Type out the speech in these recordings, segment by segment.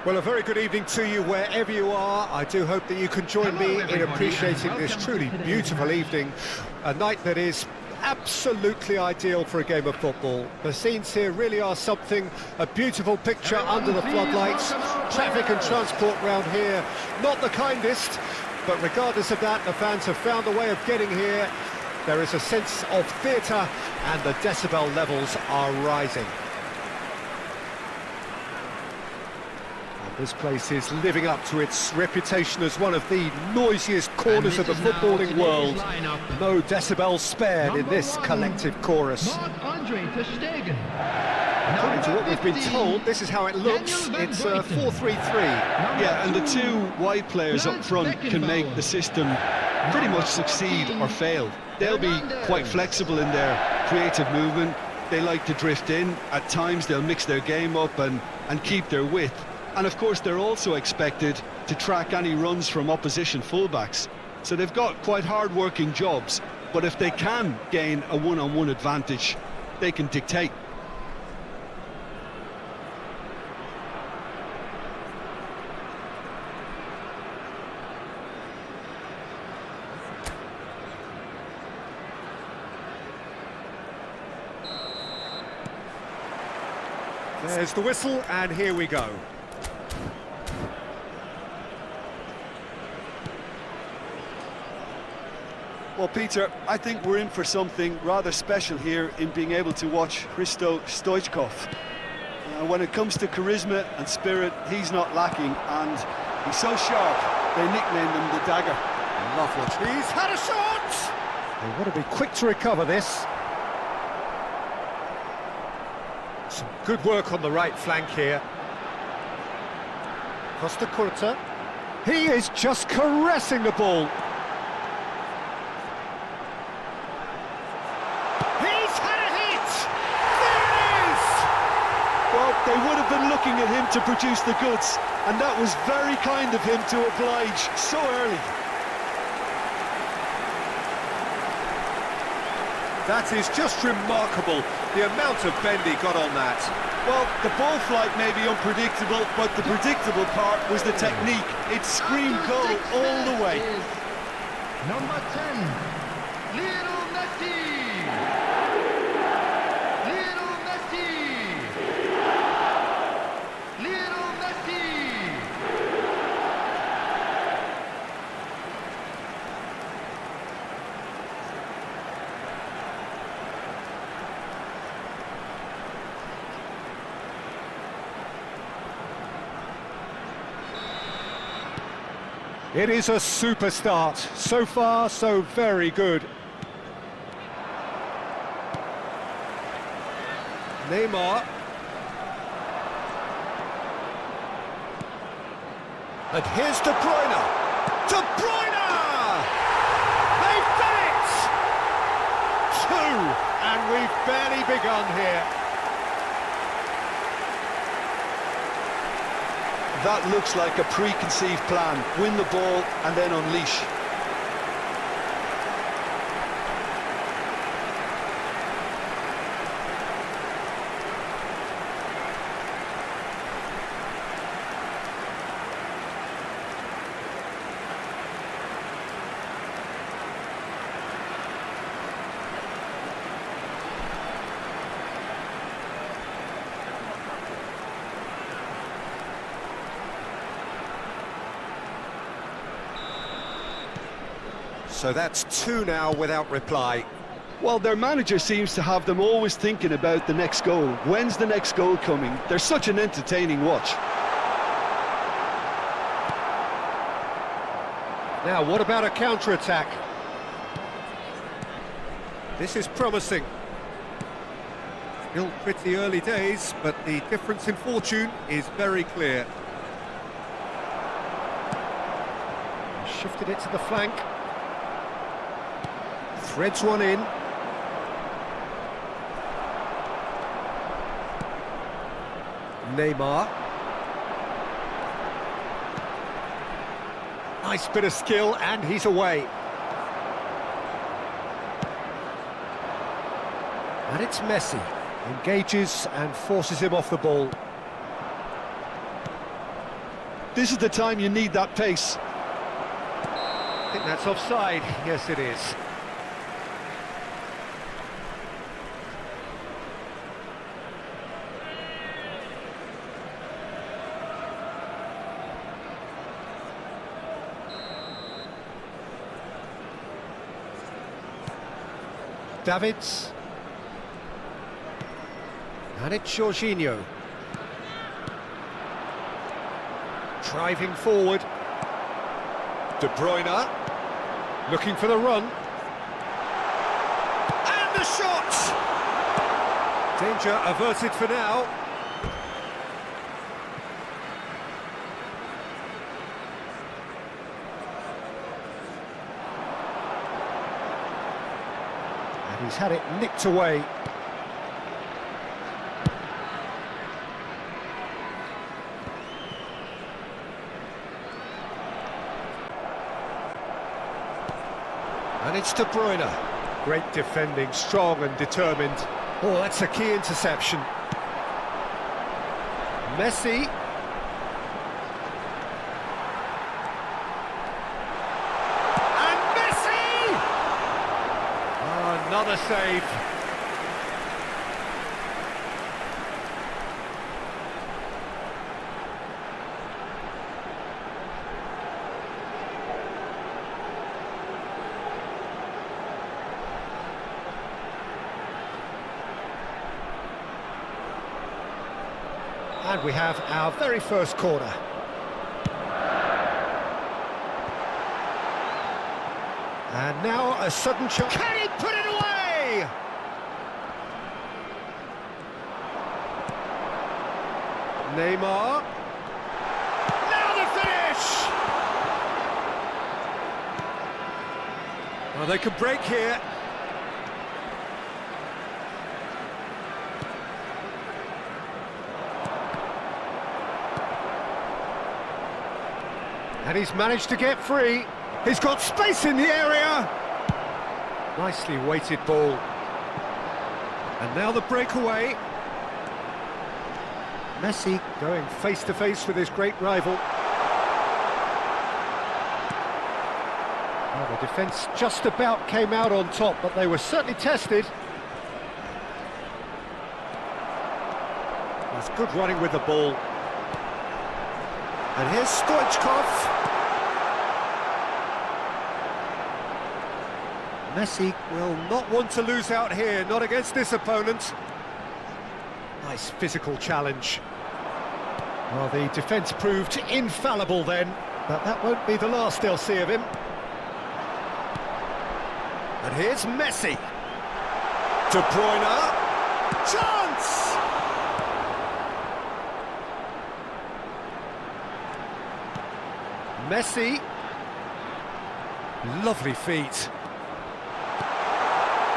Well, a very good evening to you wherever you are. I do hope that you can join me in appreciating this truly beautiful evening, a night that is absolutely ideal for a game of football. The scenes here really are something, a beautiful picture under the floodlights. Traffic and transport round here, not the kindest, but regardless of that, the fans have found a way of getting here. There is a sense of theatre and the decibel levels are rising. This place is living up to its reputation as one of the noisiest corners of the footballing world. No decibels spared in this collective chorus. According to what we've been told, this is how it looks. It's 4-3-3. Yeah, and the two wide players up front can make the system pretty much succeed or fail. They'll be quite flexible in their creative movement. They like to drift in. At times they'll mix their game up and keep their width. And of course they're also expected to track any runs from opposition fullbacks. So they've got quite hard-working jobs, but if they can gain a one-on-one advantage, they can dictate. There's the whistle, and here we go. Well, Peter, I think we're in for something rather special here in being able to watch Hristo Stoichkov. When it comes to charisma and spirit, he's not lacking, and he's so sharp, they nicknamed him the Dagger. Lovely. He's had a shot! They want to be quick to recover this. Some good work on the right flank here. Costa Curta. He is just caressing the ball. They would have been looking at him to produce the goods, and that was very kind of him to oblige so early. That is just remarkable, the amount of bend he got on that. Well, the ball flight may be unpredictable, but the predictable part was the technique. It screamed goal all the way. Number 10, Lionel Messi. It is a super start. So far, so very good. Neymar. And here's De Bruyne. De Bruyne! They've done it! 2, and we've barely begun here. That looks like a preconceived plan. Win the ball and then unleash. So that's 2 now without reply. Well, their manager seems to have them always thinking about the next goal. When's the next goal coming? They're such an entertaining watch. Now, what about a counter-attack? This is promising. Still pretty early days, but the difference in fortune is very clear. Shifted it to the flank. Threads one in. Neymar. Nice bit of skill, and he's away. And it's Messi. Engages and forces him off the ball. This is the time you need that pace. I think that's offside. Yes, it is. Davids. And it's Jorginho. Driving forward. De Bruyne. Looking for the run. And the shot! Danger averted for now. And he's had it nicked away. And it's De Bruyne. Great defending, strong and determined. Oh, that's a key interception. Messi. And Messi! Oh, another save. And we have our very first corner. And now a sudden chance. Can he put it away? Neymar. Now the finish! Well, they can break here. And he's managed to get free. He's got space in the area. Nicely weighted ball. And now the breakaway. Messi going face to face with his great rival. Well, the defence just about came out on top, but they were certainly tested. That's good running with the ball. And here's Stoichkov. Messi will not want to lose out here, not against this opponent. Nice physical challenge. Well, the defence proved infallible then, but that won't be the last they'll see of him. And here's Messi. De Bruyne. Chance! Messi. Lovely feet.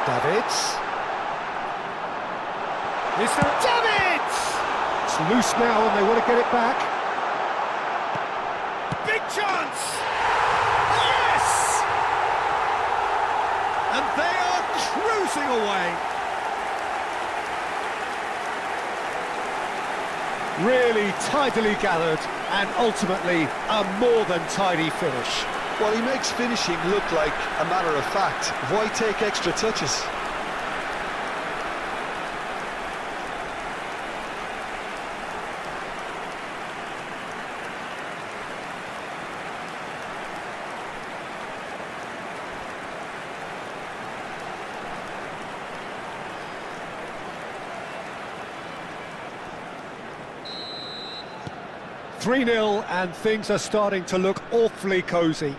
Davids. Is there Davids? It's loose now and they want to get it back. Big chance! Yes! And they are cruising away. Really tidily gathered and ultimately a more than tidy finish. Well, he makes finishing look like a matter of fact. Why take extra touches? (3-0) and things are starting to look awfully cosy.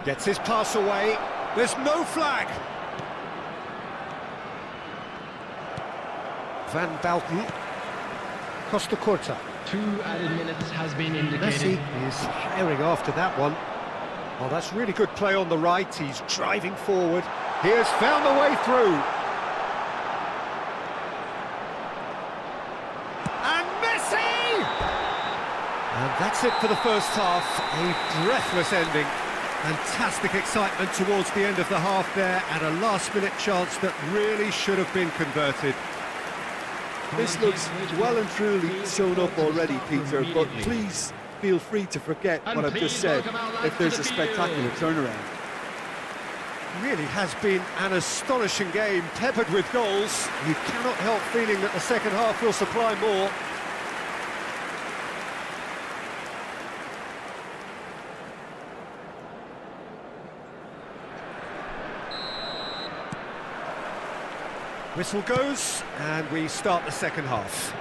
Gets his pass away. There's no flag. Van Balten. Costa Corta. 2 added minutes has been indicated. Messi is firing after that one. Oh, that's really good play on the right. He's driving forward. He has found a way through. And Messi! And that's it for the first half. A breathless ending. Fantastic excitement towards the end of the half there, and a last-minute chance that really should have been converted. This looks well and truly sewn up already, Peter, but please feel free to forget what I've just said if there's a spectacular turnaround. Really has been an astonishing game, peppered with goals. You cannot help feeling that the second half will supply more. Whistle goes, and we start the second half.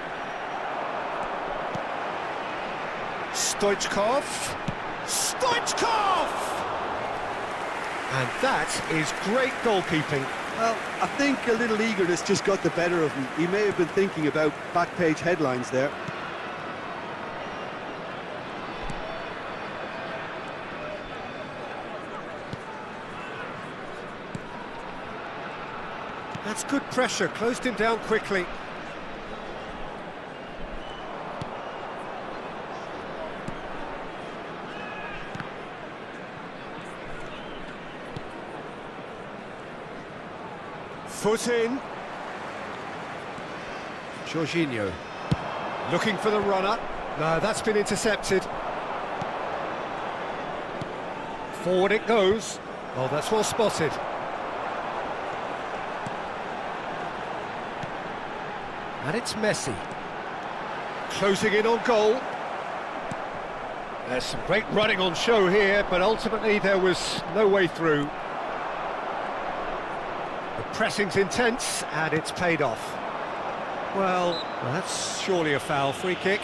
Stoichkov! And that is great goalkeeping. Well, I think a little eagerness just got the better of him. He may have been thinking about back-page headlines there. That's good pressure, closed him down quickly. Foot in. Jorginho looking for the runner. No, that's been intercepted. Forward it goes. Oh, that's well spotted. And it's Messi. Closing in on goal. There's some great running on show here, but ultimately there was no way through. The pressing's intense, and it's paid off. Well, that's surely a foul. Free kick.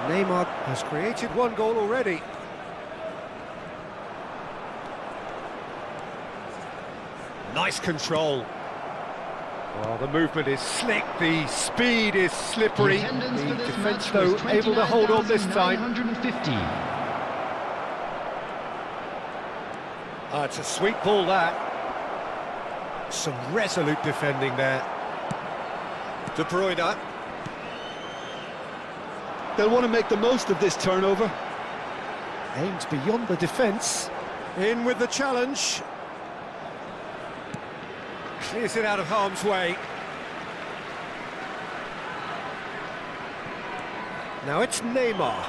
Neymar has created one goal already. Nice control. Well, the movement is slick, the speed is slippery. The defence, though, able to hold on this time. It's a sweet ball, that. Some resolute defending there. De Bruyne. They'll want to make the most of this turnover. Aims beyond the defence. In with the challenge. Clears it out of harm's way. Now it's Neymar.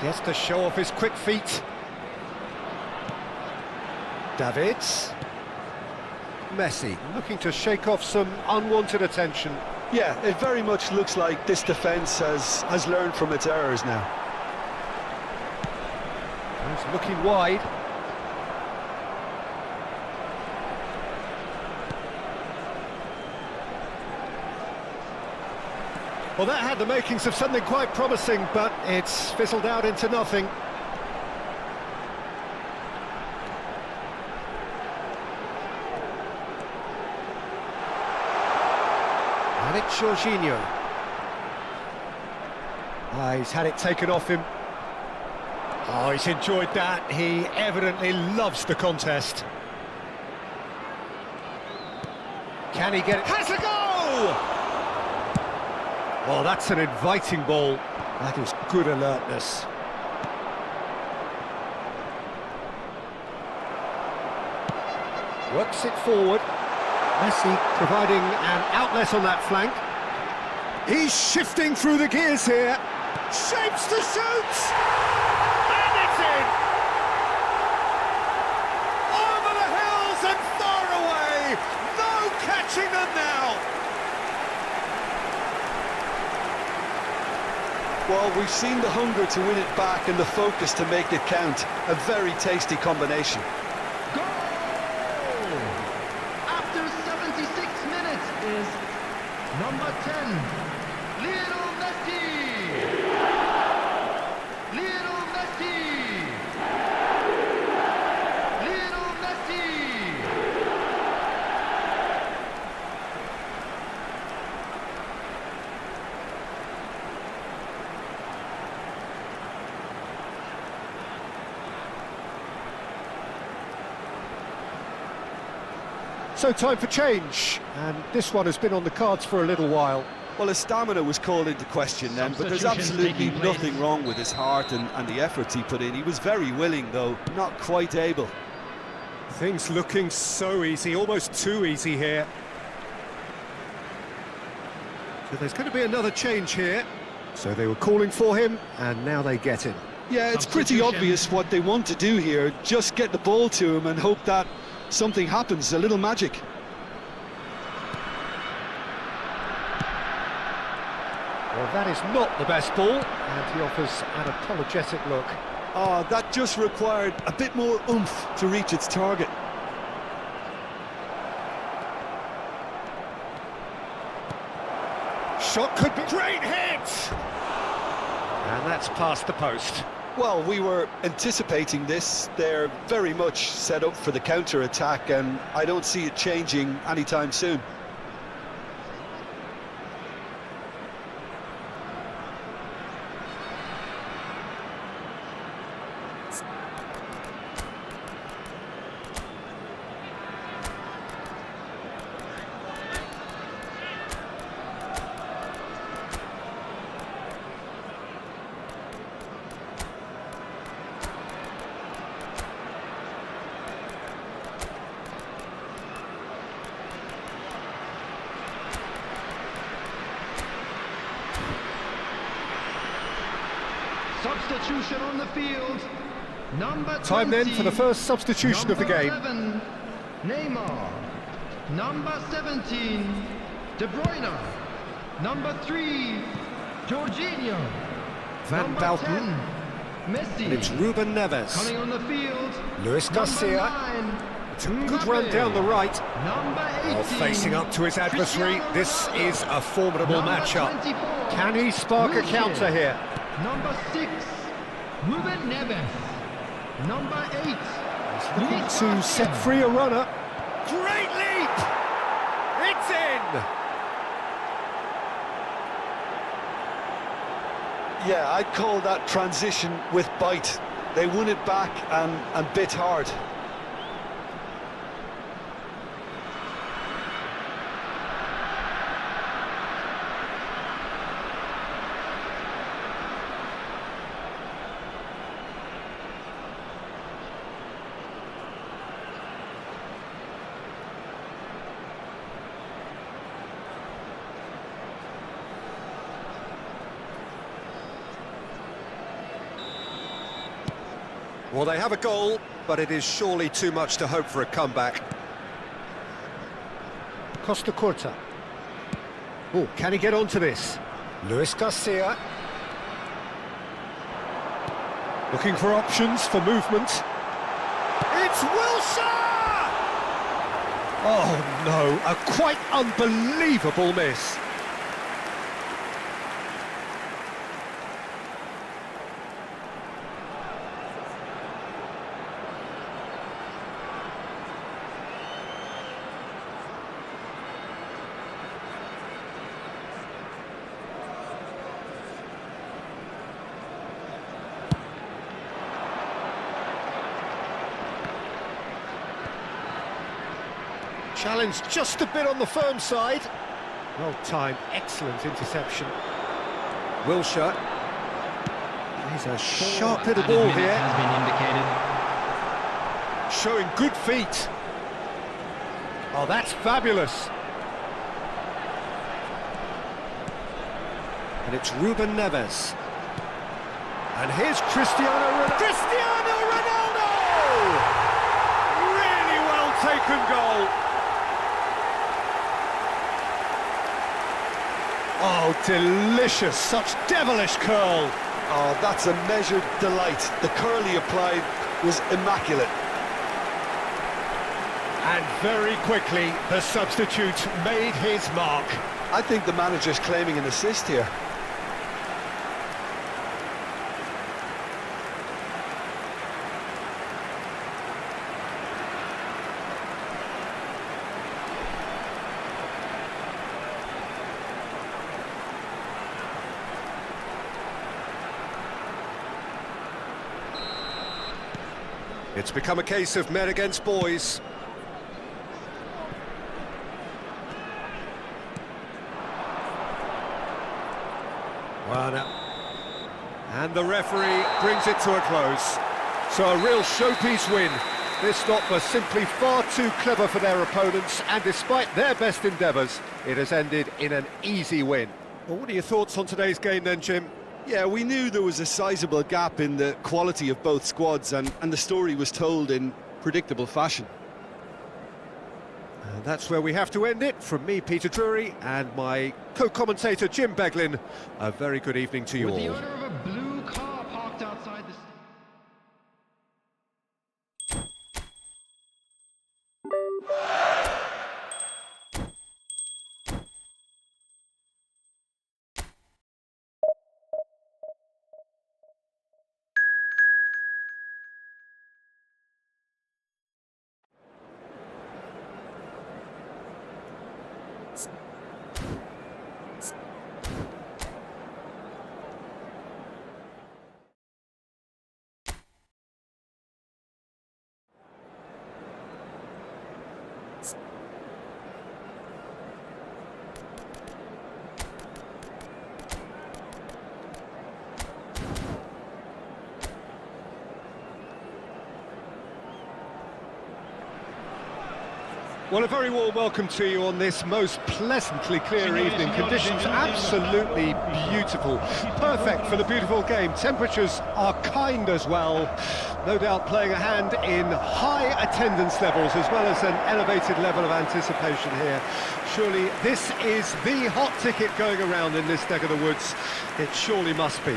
Gets to show off his quick feet. Davids. Messi looking to shake off some unwanted attention. Yeah, it very much looks like this defence has learned from its errors now. He's looking wide. Well, that had the makings of something quite promising, but it's fizzled out into nothing. And it's Jorginho. He's had it taken off him. Oh, he's enjoyed that. He evidently loves the contest. Can he get it? Has a goal! Oh, that's an inviting ball. That is good alertness. Works it forward. Messi providing an outlet on that flank. He's shifting through the gears here. Shapes to shoot! And it's in! Over the hills and far away! No catching them now! Well, we've seen the hunger to win it back and the focus to make it count. A very tasty combination. Is number 10, Lionel Messi! Lionel Messi! Lionel Messi! So time for change, and this one has been on the cards for a little while. Well, his stamina was called into question then, but there's absolutely nothing wrong with his heart and the efforts he put in. He was very willing, though, not quite able. Things looking so easy, almost too easy here. So there's going to be another change here. So they were calling for him, and now they get him. Yeah, it's pretty obvious what they want to do here. Just get the ball to him and hope that something happens, a little magic. Well, that is not the best ball, and he offers an apologetic look. Oh, that just required a bit more oomph to reach its target. Shot could be... Great hit! And that's past the post. Well, we were anticipating this. They're very much set up for the counter-attack, and I don't see it changing anytime soon. Substitution on the field. Number 20. Time then for the first substitution of the game. Number 11, Neymar. Number 17, De Bruyne. Number 3, Jorginho. Van Number Bauten. 10, Messi. And it's Ruben Neves. Coming on the field. Luis Garcia. Number 9, It's a good run down the right. Number 18, Well, facing up to his adversary, Cristiano this Ronaldo. is a formidable Number matchup. 24, Can he spark a Yugee. counter here? Number 6, Ruben Neves. Number 8, Looking to set free a runner. Great leap! It's in! Yeah, I'd call that transition with bite. They won it back and bit hard. Well, they have a goal, but it is surely too much to hope for a comeback. Costa Curta. Oh, can he get onto this? Luis Garcia. Looking for options for movement. It's Wilshere! Oh no, a quite unbelievable miss. Challenge just a bit on the firm side. Well timed, excellent interception. Wilshere. He's a sharp little ball here. Has been indicated. Showing good feet. Oh, that's fabulous. And it's Ruben Neves. And here's Cristiano Ronaldo. Cristiano Ronaldo! Really well taken goal. Oh, delicious, such devilish curl. Oh, that's a measured delight. The curl he applied was immaculate. And very quickly, the substitute made his mark. I think the manager's claiming an assist here. It's become a case of men against boys. Well, now. And the referee brings it to a close. So a real showpiece win. This stop was simply far too clever for their opponents, and despite their best endeavours, it has ended in an easy win. Well, what are your thoughts on today's game then, Jim? Yeah, we knew there was a sizable gap in the quality of both squads, and the story was told in predictable fashion. And that's where we have to end it. From me, Peter Drury, and my co-commentator, Jim Beglin, a very good evening to you With all. the owner of a blue car parked outside the... Well, a very warm welcome to you on this most pleasantly clear evening. Conditions absolutely beautiful. Perfect for the beautiful game. Temperatures are kind as well. No doubt playing a hand in high attendance levels as well as an elevated level of anticipation here. Surely this is the hot ticket going around in this neck of the woods. It surely must be.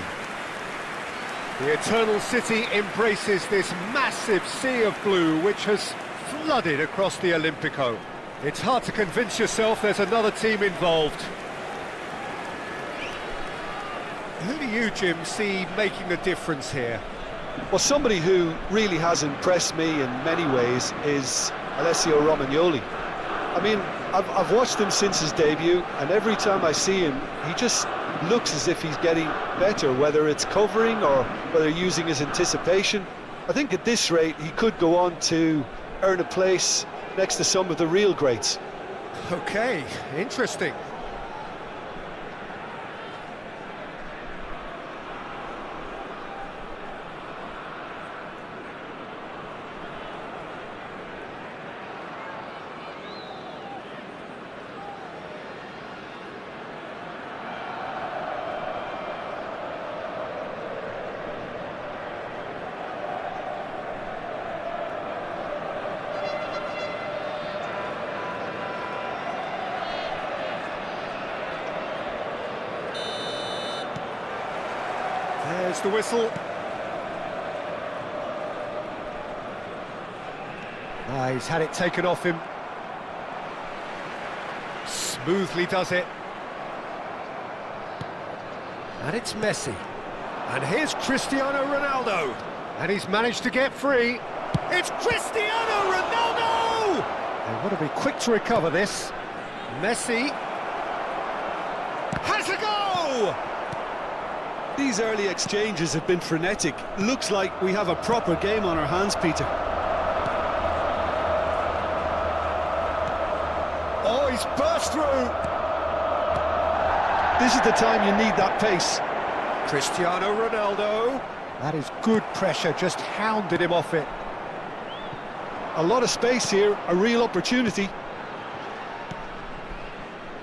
The Eternal City embraces this massive sea of blue which has flooded across the Olympico. It's hard to convince yourself there's another team involved. Who do you, Jim, see making a difference here? Well, somebody who really has impressed me in many ways is Alessio Romagnoli. I mean, I've watched him since his debut, and every time I see him, he just looks as if he's getting better, whether it's covering or whether using his anticipation. I think at this rate, he could go on to earn a place next to some of the real greats. Okay, interesting. There's the whistle. He's had it taken off him. Smoothly does it. And it's Messi. And here's Cristiano Ronaldo. And he's managed to get free. It's Cristiano Ronaldo! They've got to be quick to recover this. Messi has a go! These early exchanges have been frenetic. Looks like we have a proper game on our hands, Peter. Oh, he's burst through! This is the time you need that pace. Cristiano Ronaldo. That is good pressure, just hounded him off it. A lot of space here, a real opportunity.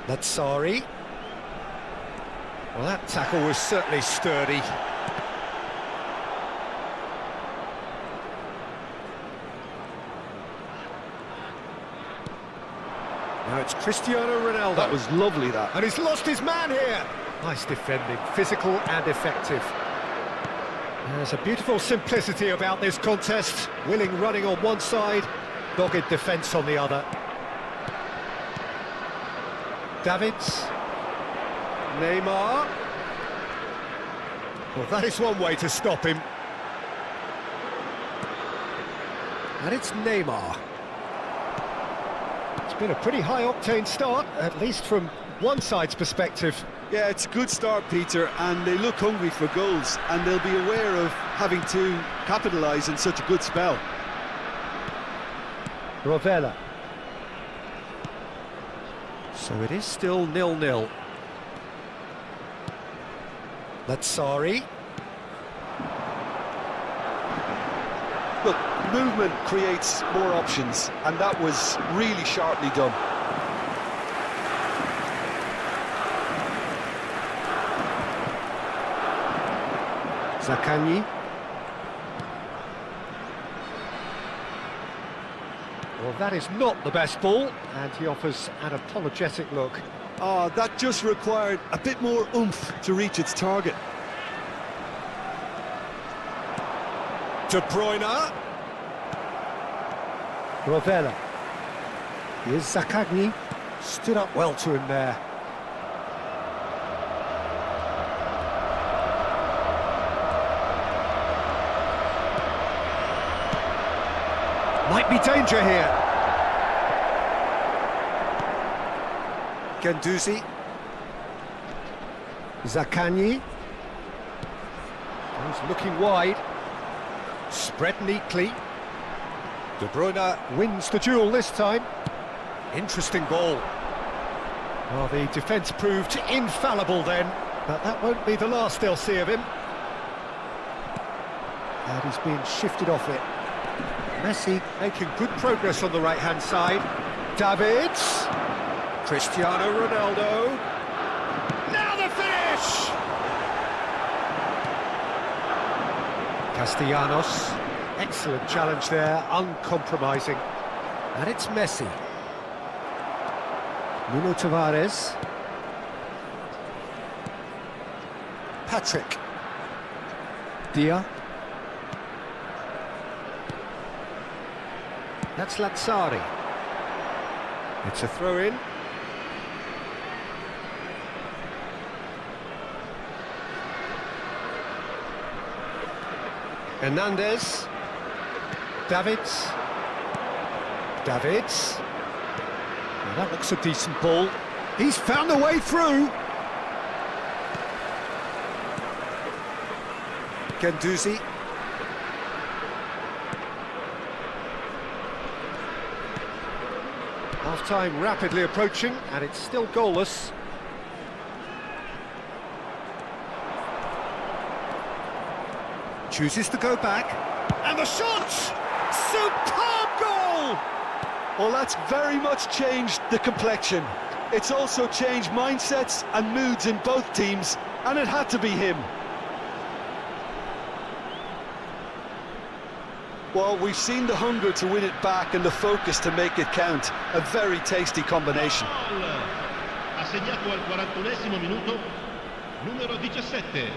Lazzari. Well, that tackle was certainly sturdy. Now it's Cristiano Ronaldo. That was lovely, that. And he's lost his man here. Nice defending, physical and effective. There's a beautiful simplicity about this contest. Willing running on one side, dogged defence on the other. Davids. Neymar. Well, that is one way to stop him. And it's Neymar. It's been a pretty high-octane start, at least from one side's perspective. Yeah, it's a good start, Peter, and they look hungry for goals, and they'll be aware of having to capitalise in such a good spell. Rovella. So it is still 0-0. Lazzari. Look, movement creates more options, and that was really sharply done. Zaccagni. Well, that is not the best ball, and he offers an apologetic look. Oh, that just required a bit more oomph to reach its target. De Bruyne. Rovella. Here's Zaccagni. Stood up well to him there. Might be danger here. Guendouzi. Zaccagni. He's looking wide. Spread neatly. De Bruyne wins the duel this time. Interesting ball. Well, the defence proved infallible then, but that won't be the last they'll see of him. And he's being shifted off it. Messi making good progress on the right-hand side. Davids. Cristiano Ronaldo. Now the finish! Castellanos. Excellent challenge there, uncompromising. And it's Messi. Nuno Tavares. Patrick. Dia. That's Lazzari. It's a throw-in. Hernandez. Davids. Davids. Well, that looks a decent ball. He's found a way through. Guendouzi. Half-time rapidly approaching, and it's still goalless. Chooses to go back, and the shot! Superb goal! Well, that's very much changed the complexion. It's also changed mindsets and moods in both teams, and it had to be him. Well, we've seen the hunger to win it back and the focus to make it count. A very tasty combination. Ha segnato al 41esimo minuto, numero 17.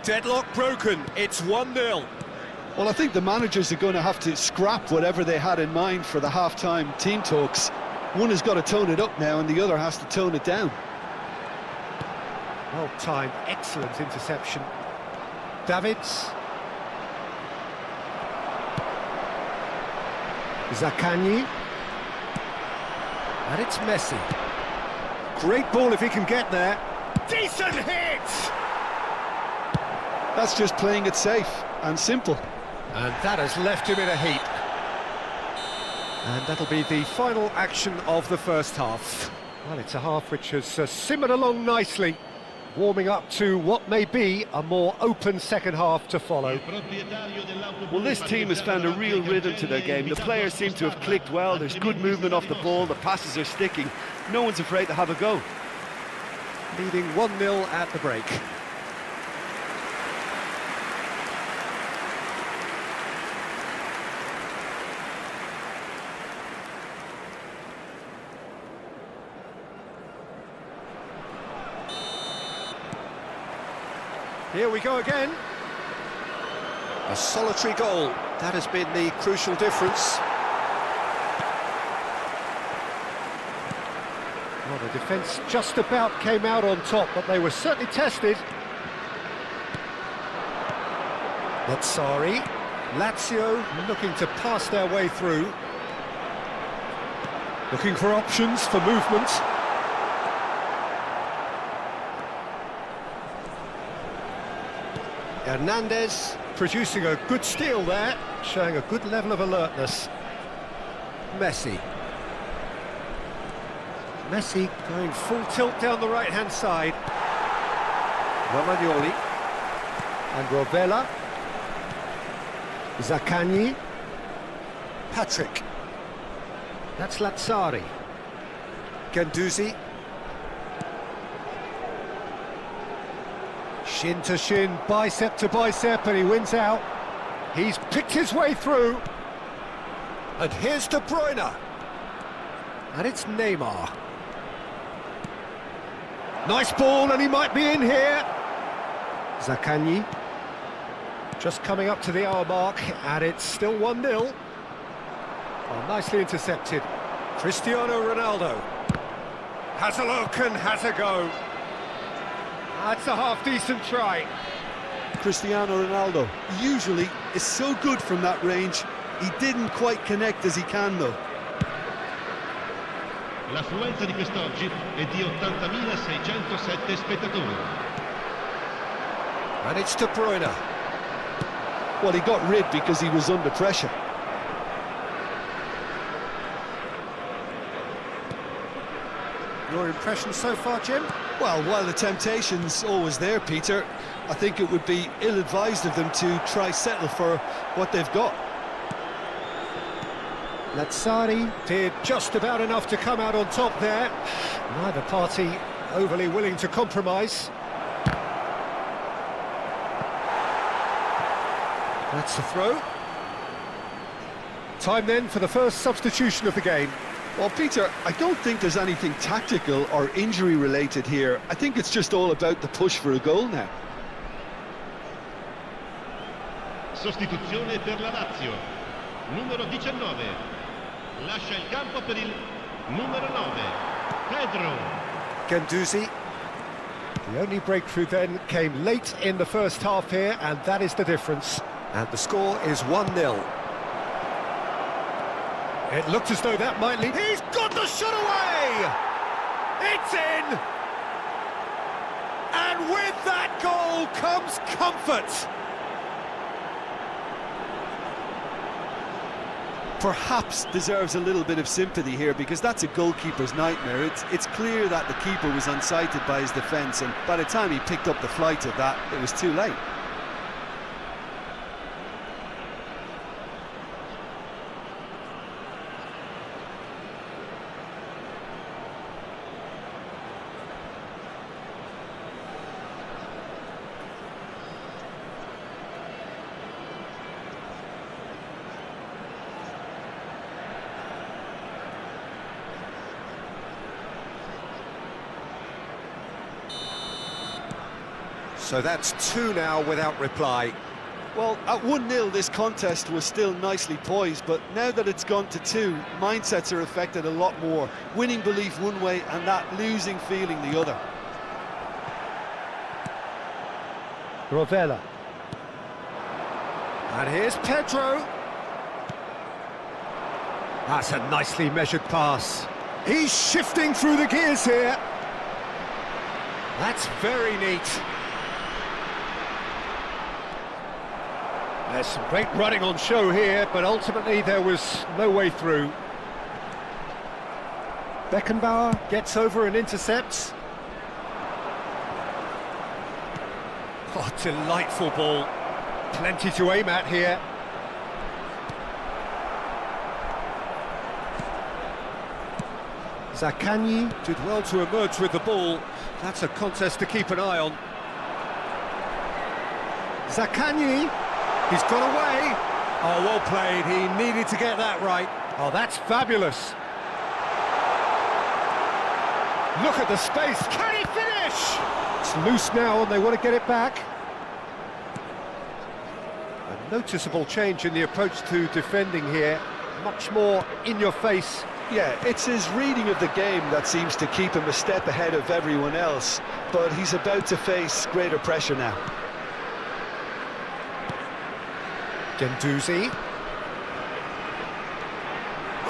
Deadlock broken, it's 1-0. Well, I think the managers are going to have to scrap whatever they had in mind for the half-time team talks. One has got to tone it up now and the other has to tone it down. Well timed, excellent interception. Davids. Zaccagni. And it's Messi. Great ball if he can get there. Decent hit! That's just playing it safe and simple. And that has left him in a heap. And that'll be the final action of the first half. Well, it's a half which has simmered along nicely, warming up to what may be a more open second half to follow. Well, this team has found a real rhythm to their game. The players seem to have clicked well. There's good movement off the ball. The passes are sticking. No one's afraid to have a go. Leading 1-0 at the break. Here we go again. A solitary goal. That has been the crucial difference. Well, The defence just about came out on top, but they were certainly tested. Lazzari. Lazio looking to pass their way through. Looking for options for movement. Hernandez producing a good steal there, showing a good level of alertness. Messi. Messi going full tilt down the right-hand side. Romagnoli. And Rovella. Zaccagni. Patrick. That's Lazzari. Guendouzi. Shin to shin, bicep to bicep, and he wins out. He's picked his way through. And here's De Bruyne. And it's Neymar. Nice ball, and he might be in here. Zaccagni. Just coming up to the hour mark, and it's still 1-0. Well, nicely intercepted. Cristiano Ronaldo. Has a look and has a go. That's a half-decent try. Cristiano Ronaldo usually is so good from that range. He didn't quite connect as he can though. L'affluenza di quest'oggi è di 80.607 spettatori. And it's De Bruyne. Well, he got rid because he was under pressure. Your impression so far, Jim? Well, while the temptation's always there, Peter, I think it would be ill-advised of them to try settle for what they've got. Lazzari did just about enough to come out on top there. Neither party overly willing to compromise. That's the throw. Time then for the first substitution of the game. Well, Peter, I don't think there's anything tactical or injury-related here. I think it's just all about the push for a goal now. Sostituzione per la Lazio. Numero 19. Lascia il campo per il numero 9. Pedro. Guendouzi. The only breakthrough then came late in the first half here, and that is the difference. And the score is 1-0. It looked as though that might lead. He's got the shot away! It's in! And with that goal comes comfort! Perhaps deserves a little bit of sympathy here because that's a goalkeeper's nightmare. It's clear that the keeper was unsighted by his defence, and by the time he picked up the flight of that, it was too late. So that's 2 now without reply. Well, at 1-0 this contest was still nicely poised, but now that it's gone to 2, mindsets are affected a lot more. Winning belief one way and that losing feeling the other. Rovella. And here's Pedro. That's a nicely measured pass. He's shifting through the gears here. That's very neat. There's some great running on show here, but ultimately there was no way through. Beckenbauer gets over and intercepts. Oh, delightful ball. Plenty to aim at here. Zaccagni did well to emerge with the ball. That's a contest to keep an eye on. Zaccagni. He's got away. Oh, well played. He needed to get that right. Oh, that's fabulous. Look at the space. Can he finish? It's loose now and they want to get it back. A noticeable change in the approach to defending here. Much more in your face Yeah, it's his reading of the game that seems to keep him a step ahead of everyone else, but he's about to face greater pressure now. Gendouzi.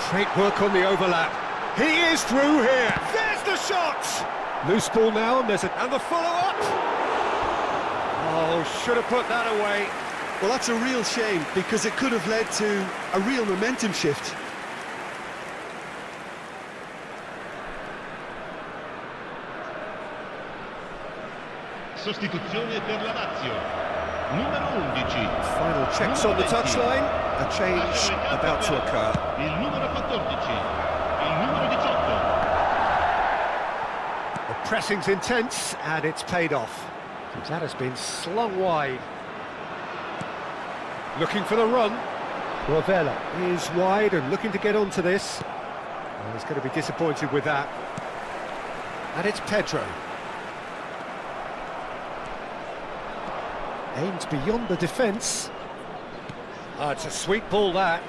Great work on the overlap. He is through here. There's the shot. Loose ball now, and and the follow-up. Oh, should have put that away. Well, that's a real shame, because it could have led to a real momentum shift. Sostituzione per la Lazio. Numero 11. Final checks on the touchline. A change about to occur. Il numero 14. Il numero 18. The pressing's intense, and it's paid off. That has been slung wide. Looking for the run. Rovella is wide and looking to get onto this. Well, he's going to be disappointed with that. And it's Pedro. Aimed beyond the defence. Oh, it's a sweet ball, that.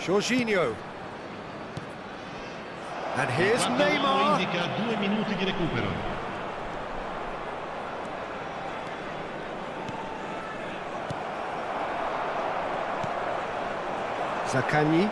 Jorginho. And here's Neymar. Indica 2 minuti di recupero. Zaccagni.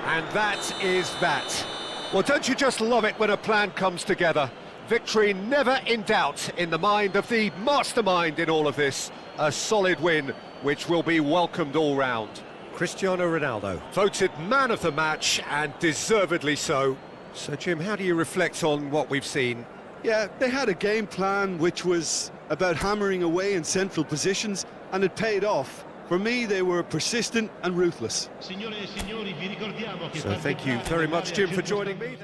And that is that. Well, don't you just love it when a plan comes together? Victory never in doubt in the mind of the mastermind in all of this. A solid win, which will be welcomed all round. Cristiano Ronaldo, voted man of the match, and deservedly so. So, Jim, how do you reflect on what we've seen? Yeah, they had a game plan which was about hammering away in central positions, and it paid off. For me, they were persistent and ruthless. Signore e signori, vi ricordiamo che So thank you very much, Jim, for joining me.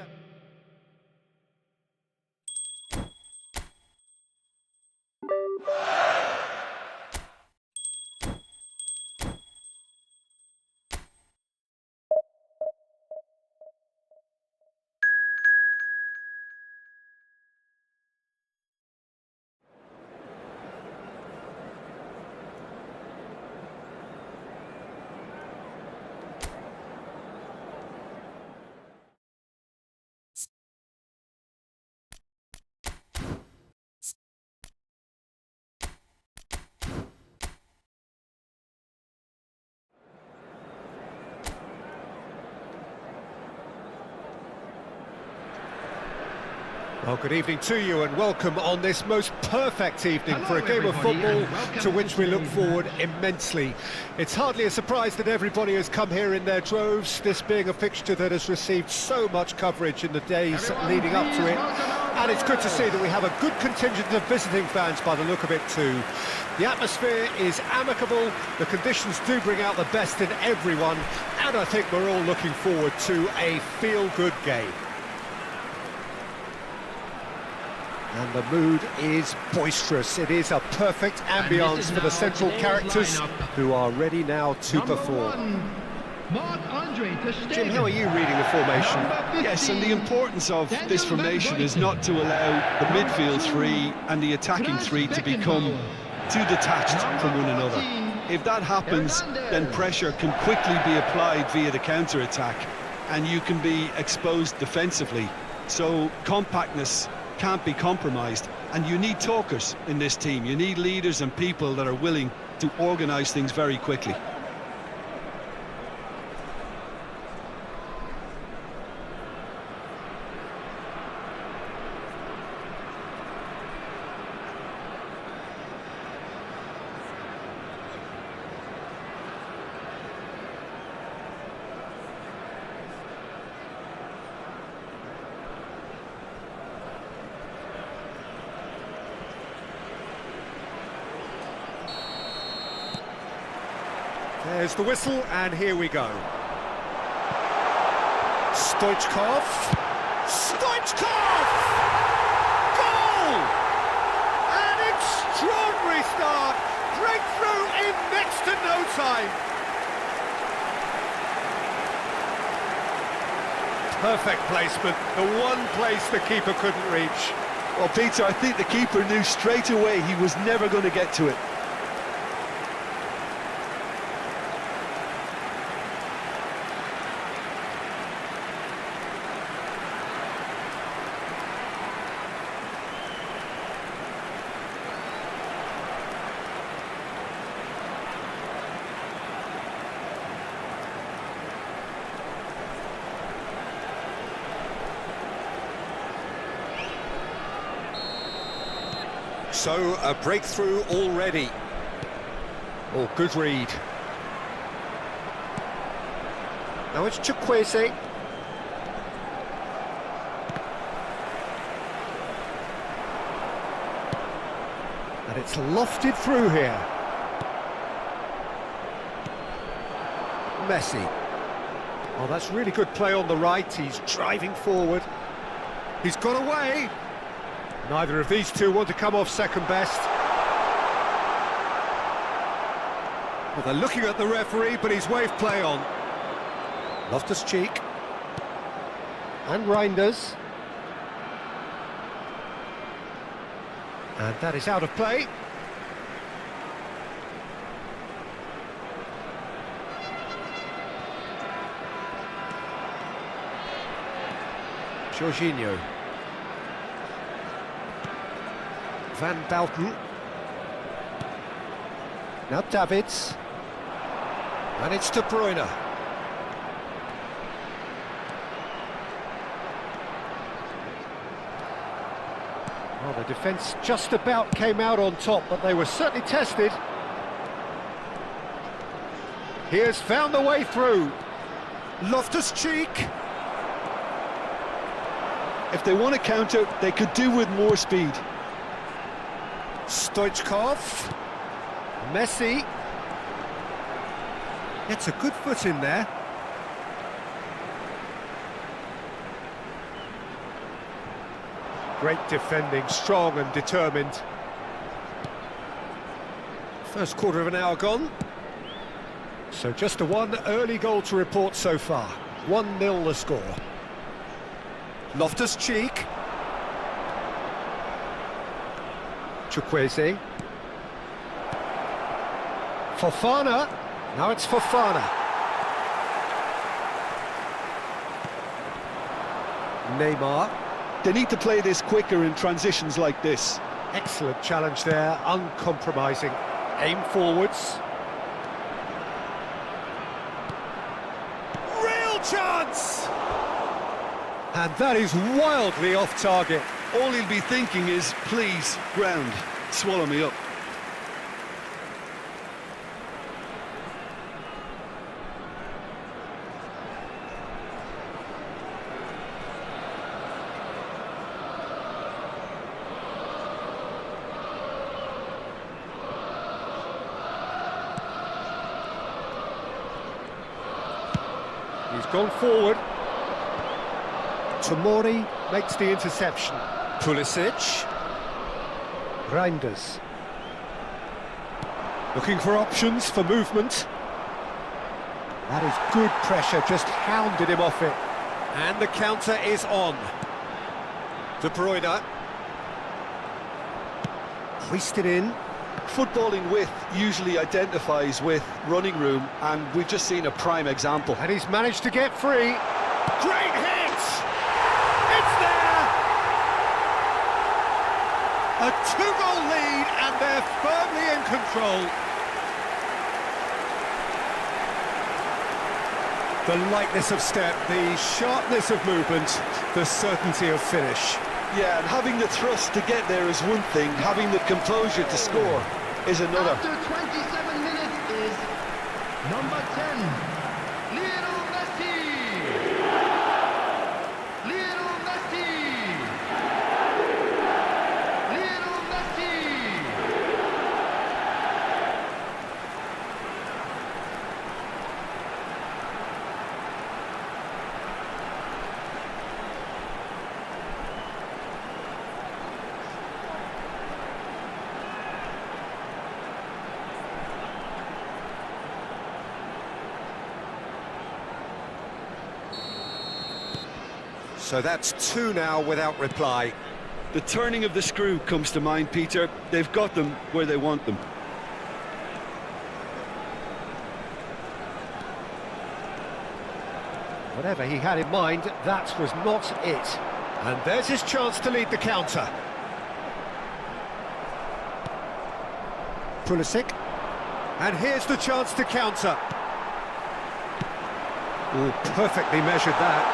Well, good evening to you and welcome on this most perfect evening for a game of football to which we look forward immensely. It's hardly a surprise that everybody has come here in their droves, this being a fixture that has received so much coverage in the days leading up to it. And it's good to see that we have a good contingent of visiting fans by the look of it too. The atmosphere is amicable, the conditions do bring out the best in everyone, and I think we're all looking forward to a feel-good game. And the mood is boisterous. It is a perfect ambience for the central characters who are ready now to perform. Jim, how are you reading the formation? Yes, and the importance of this formation is not to allow the midfield three and the attacking three to become too detached from one another. If that happens, then pressure can quickly be applied via the counter-attack, and you can be exposed defensively. So compactness can't be compromised, and you need talkers in this team. You need leaders and people that are willing to organise things very quickly. There's the whistle, and here we go. Stoichkov! Stoichkov! Goal! An extraordinary start! Breakthrough in next to no time! Perfect placement, the one place the keeper couldn't reach. Well, Peter, I think the keeper knew straight away he was never going to get to it. So, a breakthrough already. Oh, good read. Now it's Chukwueze. And it's lofted through here. Messi. Oh, that's really good play on the right. He's driving forward. He's got away. Neither of these two want to come off second best. Well, they're looking at the referee, but he's waved play on. Loftus-Cheek. And Reinders. And that is out of play. Jorginho. Van Bouten. Now Davids. And it's De Bruyne. Well, the defence just about came out on top, but they were certainly tested. He has found the way through. Loftus-Cheek. If they want to counter, they could do with more speed. Stoichkov. Messi. Gets a good foot in there. Great defending, strong and determined. First quarter of an hour gone. So just a one early goal to report so far. 1-0 the score. Loftus-Cheek. Chukwueze. Fofana. Now it's Fofana. Neymar. They need to play this quicker in transitions like this. Excellent challenge there, uncompromising. Aim forwards. Real chance! And that is wildly off target. All he'll be thinking is, please, ground, swallow me up. He's gone forward. Tomori makes the interception. Pulisic. Reinders. Looking for options for movement. That is good pressure, just hounded him off it. And the counter is on. De Bruyne. Hoisted in. Footballing width usually identifies with running room, and we've just seen a prime example. And he's managed to get free. Great hit! It's there! A two-goal lead, and they're firmly in control. The lightness of step, the sharpness of movement, the certainty of finish. Yeah, and having the thrust to get there is one thing, having the composure to score is another. After 27 minutes is number 10, Lionel Messi. Lionel Messi. Lionel Messi. So that's two now without reply. The turning of the screw comes to mind, Peter. They've got them where they want them. Whatever he had in mind, that was not it. And there's his chance to lead the counter. Pulisic. And here's the chance to counter. Oh, perfectly measured that.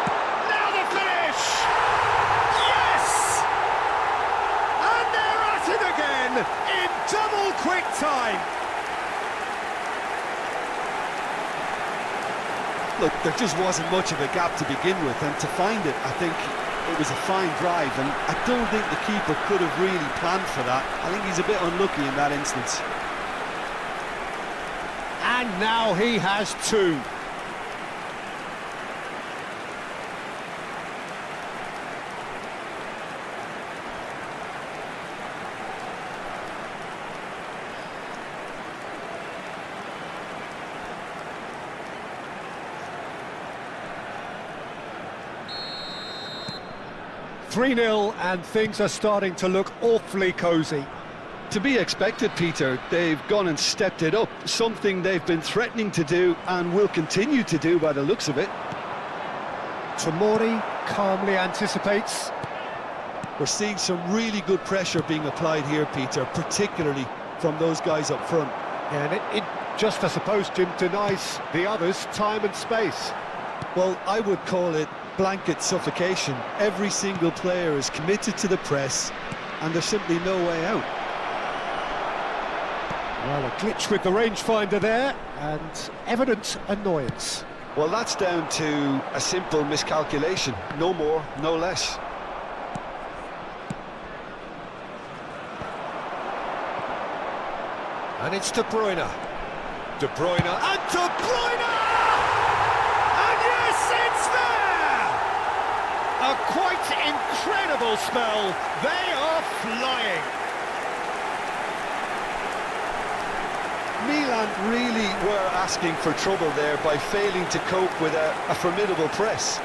Now the finish! Yes! And they're at it again in double quick time. Look, there just wasn't much of a gap to begin with, and to find it, I think it was a fine drive, and I don't think the keeper could have really planned for that. I think he's a bit unlucky in that instance. And now he has two. "3-0, and things are starting to look awfully cosy. To be expected, Peter. They've gone and stepped it up, something they've been threatening to do and will continue to do by the looks of it. Tomori calmly anticipates. We're seeing some really good pressure being applied here, Peter, particularly from those guys up front. And it just, I suppose, Jim, denies the others time and space. Well, I would call it blanket suffocation. Every single player is committed to the press, and there's simply no way out. Well, a glitch with the rangefinder there, and evident annoyance. Well, that's down to a simple miscalculation. No more, no less. And it's De Bruyne. De Bruyne, and De Bruyne! And yes, it's there! A quite incredible spell. They are flying. Milan really were asking for trouble there by failing to cope with a formidable press.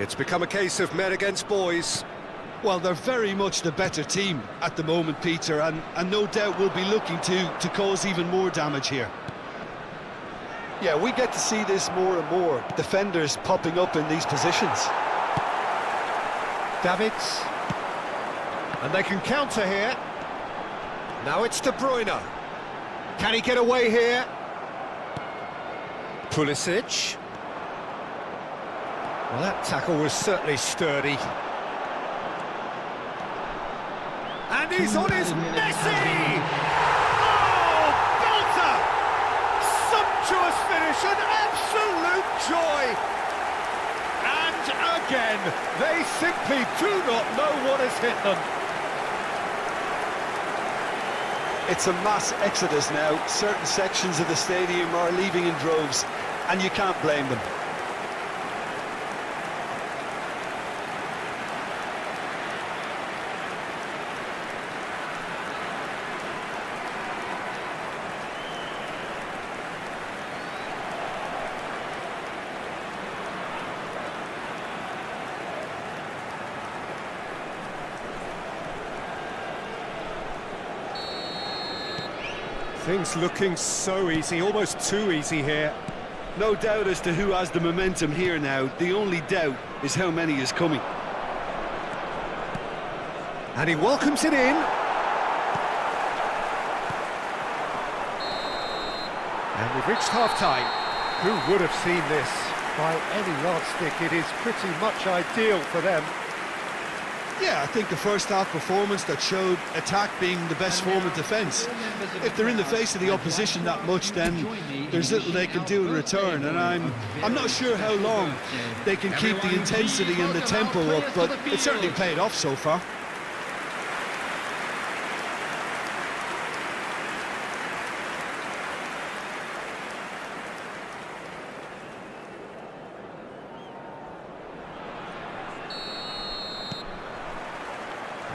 It's become a case of men against boys. Well, they're very much the better team at the moment, Peter, and no doubt will be looking to cause even more damage here. Yeah, we get to see this more and more, defenders popping up in these positions. Davids. And they can counter here. Now it's De Bruyne. Can he get away here? Pulisic. Well, that tackle was certainly sturdy. And he's on his Messi! Oh, belter! Sumptuous finish, an absolute joy! And again, they simply do not know what has hit them. It's a mass exodus now. Certain sections of the stadium are leaving in droves, and you can't blame them. Things looking so easy, almost too easy here. No doubt as to who has the momentum here now. The only doubt is how many is coming. And he welcomes it in. And we've reached half-time. Who would have seen this? By any yardstick, it is pretty much ideal for them. Yeah, I think the first half performance that showed attack being the best form of defence. If they're in the face of the opposition that much, then there's little they can do in return, and I'm not sure how long they can keep the intensity and the tempo up, but it certainly paid off so far.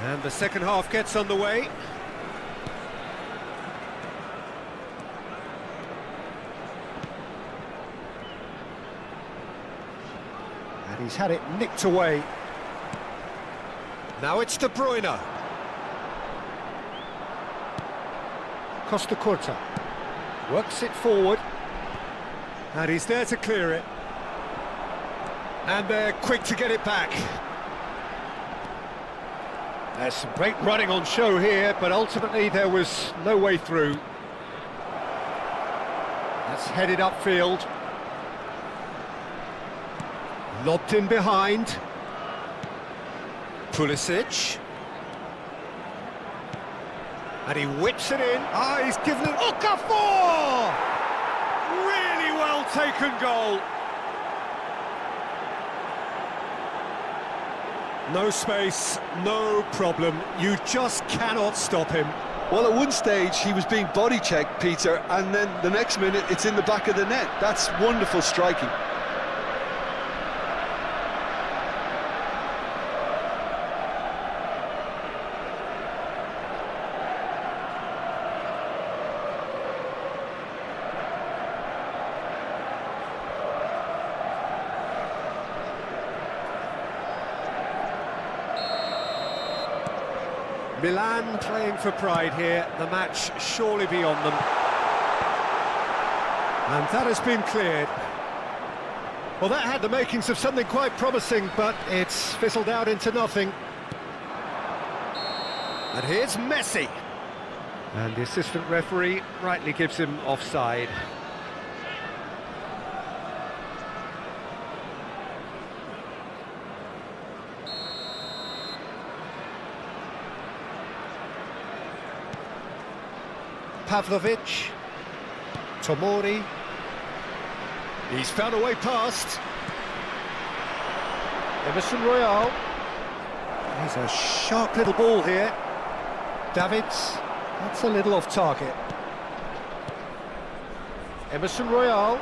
And the second half gets underway. And he's had it nicked away. Now it's De Bruyne. Costa Curta works it forward. And he's there to clear it. And they're quick to get it back. There's some great running on show here, but ultimately there was no way through. That's headed upfield. Lobbed in behind. Pulisic. And he whips it in. Ah, he's given it... Okafor! Really well taken goal. No space, no problem. You just cannot stop him. Well, at one stage he was being body checked, Peter, and then the next minute it's in the back of the net. That's wonderful striking. Milan playing for pride here, the match surely beyond them. And that has been cleared. Well, that had the makings of something quite promising, but it's fizzled out into nothing. And here's Messi. And the assistant referee rightly gives him offside. Pavlovic, Tomori, he's found a way past. Emerson Royal, he's a sharp little ball here. Davids, that's a little off target. Emerson Royal.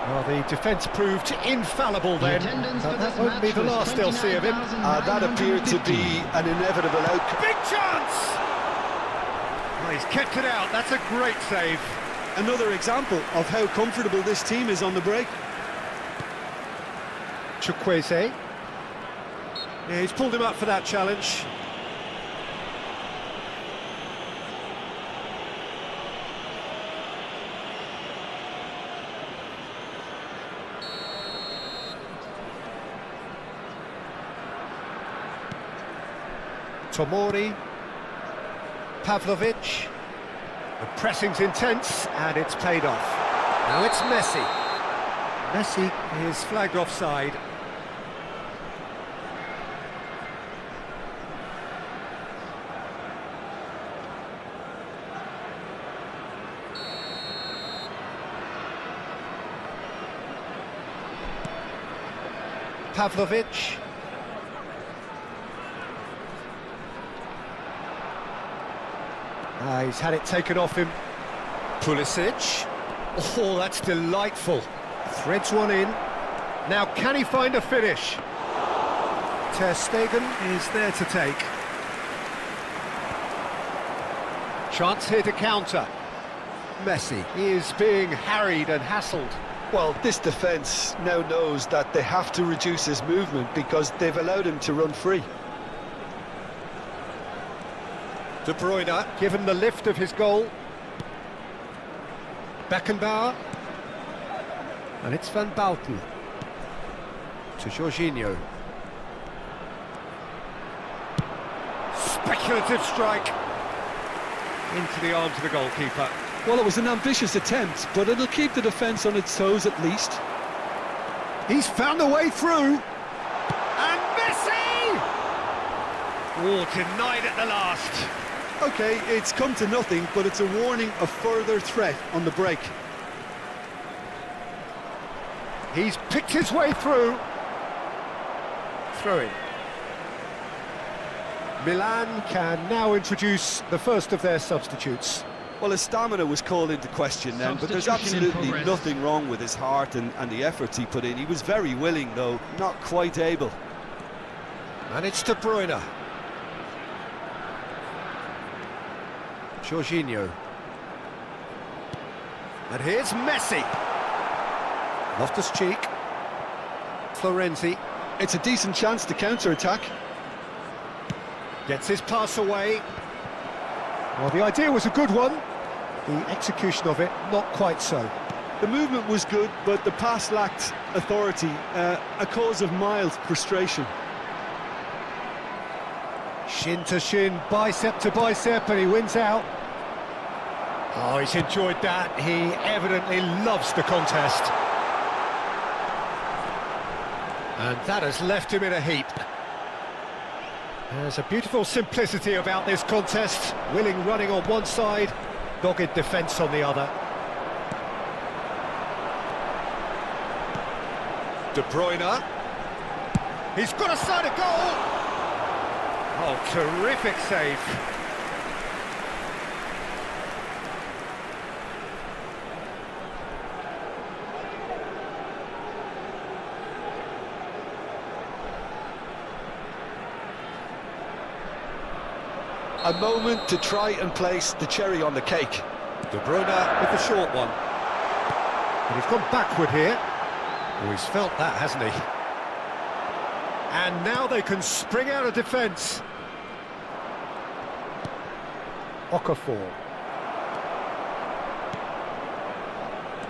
Well, the defence proved infallible then, but that won't be the last they'll see of him. That appeared to be an inevitable outcome. Big chance! Well, he's kept it out, that's a great save. Another example of how comfortable this team is on the break. Chukwueze. Yeah, he's pulled him up for that challenge. Tomori, Pavlovic, the pressing's intense and it's paid off. Now it's Messi. Messi is flagged offside. Pavlovic. He's had it taken off him. Pulisic. Oh, that's delightful. Threads one in. Now, can he find a finish? Ter Stegen is there to take. Chance here to counter. Messi is being harried and hassled. Well, this defence now knows that they have to reduce his movement because they've allowed him to run free. De Bruyne, give him the lift of his goal. Beckenbauer. And it's Van Bauten. To Jorginho. Speculative strike. Into the arms of the goalkeeper. Well, it was an ambitious attempt, but it'll keep the defence on its toes at least. He's found a way through. And Messi! Oh, denied at the last. OK, it's come to nothing, but it's a warning of further threat on the break. He's picked his way through. Throw in. Milan can now introduce the first of their substitutes. Well, his stamina was called into question then, but there's absolutely nothing wrong with his heart and the efforts he put in. He was very willing, though, not quite able. And it's De Bruyne. Jorginho. And here's Messi. Loftus-Cheek. Florenzi. It's a decent chance to counter-attack. Gets his pass away. Well, the idea was a good one. The execution of it, not quite so. The movement was good, but the pass lacked authority, a cause of mild frustration. Shin to shin, bicep to bicep, and he wins out. Oh, he's enjoyed that. He evidently loves the contest. And that has left him in a heap. There's a beautiful simplicity about this contest. Willing running on one side, dogged defence on the other. De Bruyne. He's got a side of goal! Oh, terrific save. A moment to try and place the cherry on the cake. De Bruyne with the short one. And he's gone backward here. Oh, he's felt that, hasn't he? And now they can spring out of defence. Okafor.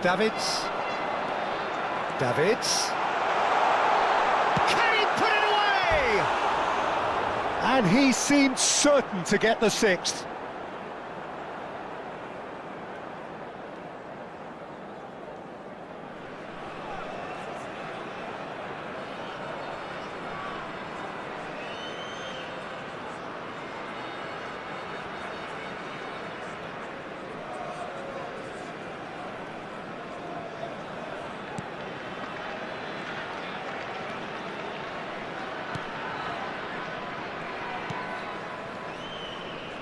Davids. Can he put it away? And he seemed certain to get the sixth.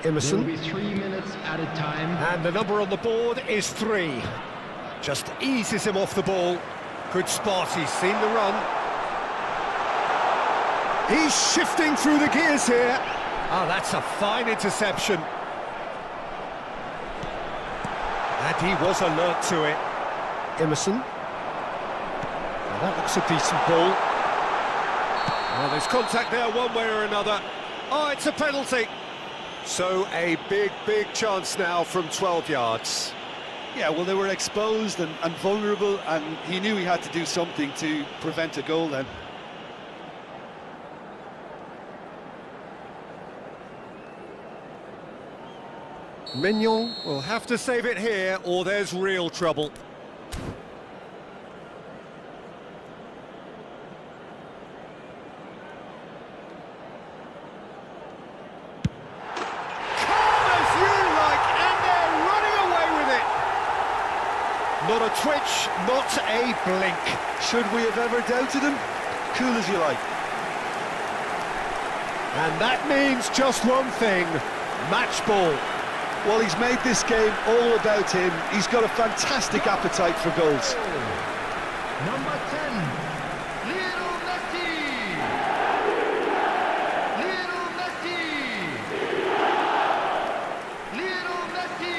Emerson. There will be 3 minutes added time. And the number on the board is 3. Just eases him off the ball. Good spot, he's seen the run. He's shifting through the gears here. Oh, that's a fine interception. And he was alert to it. Emerson. Well, that looks a decent ball. Well, there's contact there one way or another. Oh, it's a penalty. So a big chance now from 12 yards. Yeah, well, they were exposed and vulnerable, and he knew he had to do something to prevent a goal then. Mignon will have to save it here, or there's real trouble. Not a twitch, not a blink. Should we have ever doubted him? Cool as you like. And that means just one thing, match ball. Well, he's made this game all about him. He's got a fantastic appetite for goals. Number 10, Lionel Messi. Lionel Messi. Lionel Messi.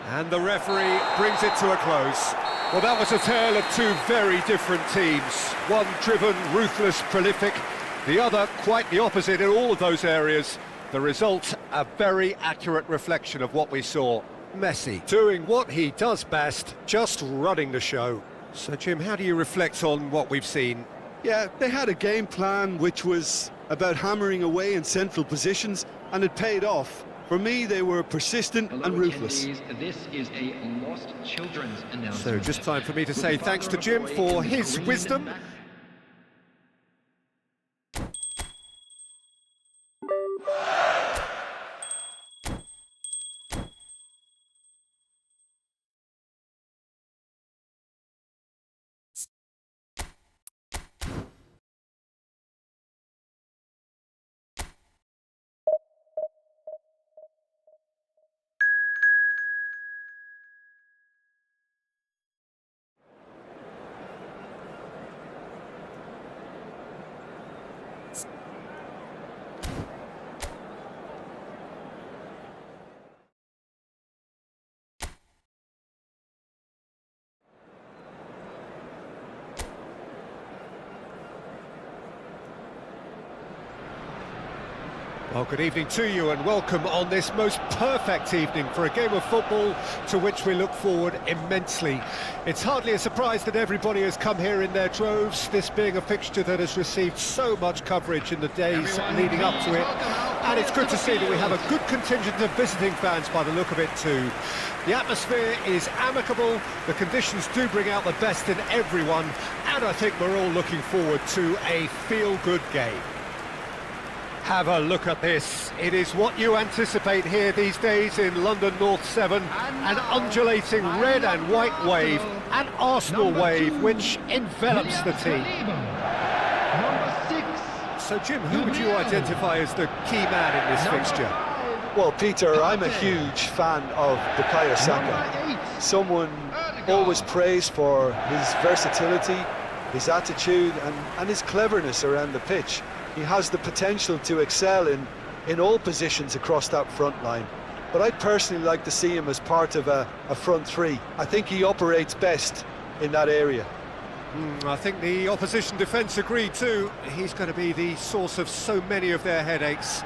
And the referee brings it to a close. Well, that was a tale of two very different teams. One driven, ruthless, prolific. The other quite the opposite in all of those areas. The result, a very accurate reflection of what we saw. Messi doing what he does best, just running the show. So, Jim, how do you reflect on what we've seen? Yeah, they had a game plan which was about hammering away in central positions, and it paid off. For me, they were persistent and ruthless. This is a Lost Children's announcement. So just time for me to say thanks to Jim for his wisdom. Well, good evening to you and welcome on this most perfect evening for a game of football to which we look forward immensely. It's hardly a surprise that everybody has come here in their droves, this being a fixture that has received so much coverage in the days leading up to it. And it's good to see that we have a good contingent of visiting fans by the look of it too. The atmosphere is amicable, the conditions do bring out the best in everyone, and I think we're all looking forward to a feel-good game. Have a look at this. It is what you anticipate here these days in London North 7. An undulating red and white wave, an Arsenal wave which envelops the team. So Jim, who would you identify as the key man in this fixture? Well, Peter, I'm a huge fan of Bukayo Saka. Someone always praised for his versatility, his attitude and his cleverness around the pitch. He has the potential to excel in all positions across that front line. But I'd personally like to see him as part of a front three. I think he operates best in that area. I think the opposition defence agree too. He's going to be the source of so many of their headaches.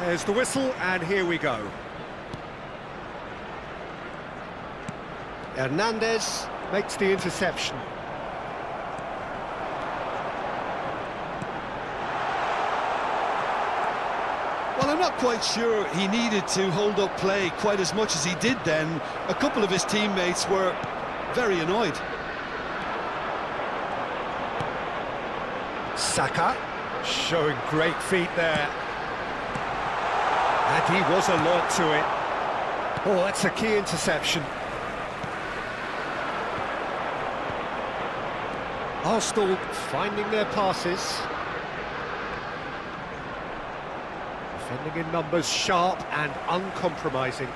There's the whistle, and here we go. Hernandez makes the interception. Well, I'm not quite sure he needed to hold up play quite as much as he did then. A couple of his teammates were very annoyed. Saka showing great feet there. And he was alert to it. Oh, that's a key interception. Arsenal finding their passes. Defending in numbers, sharp and uncompromising.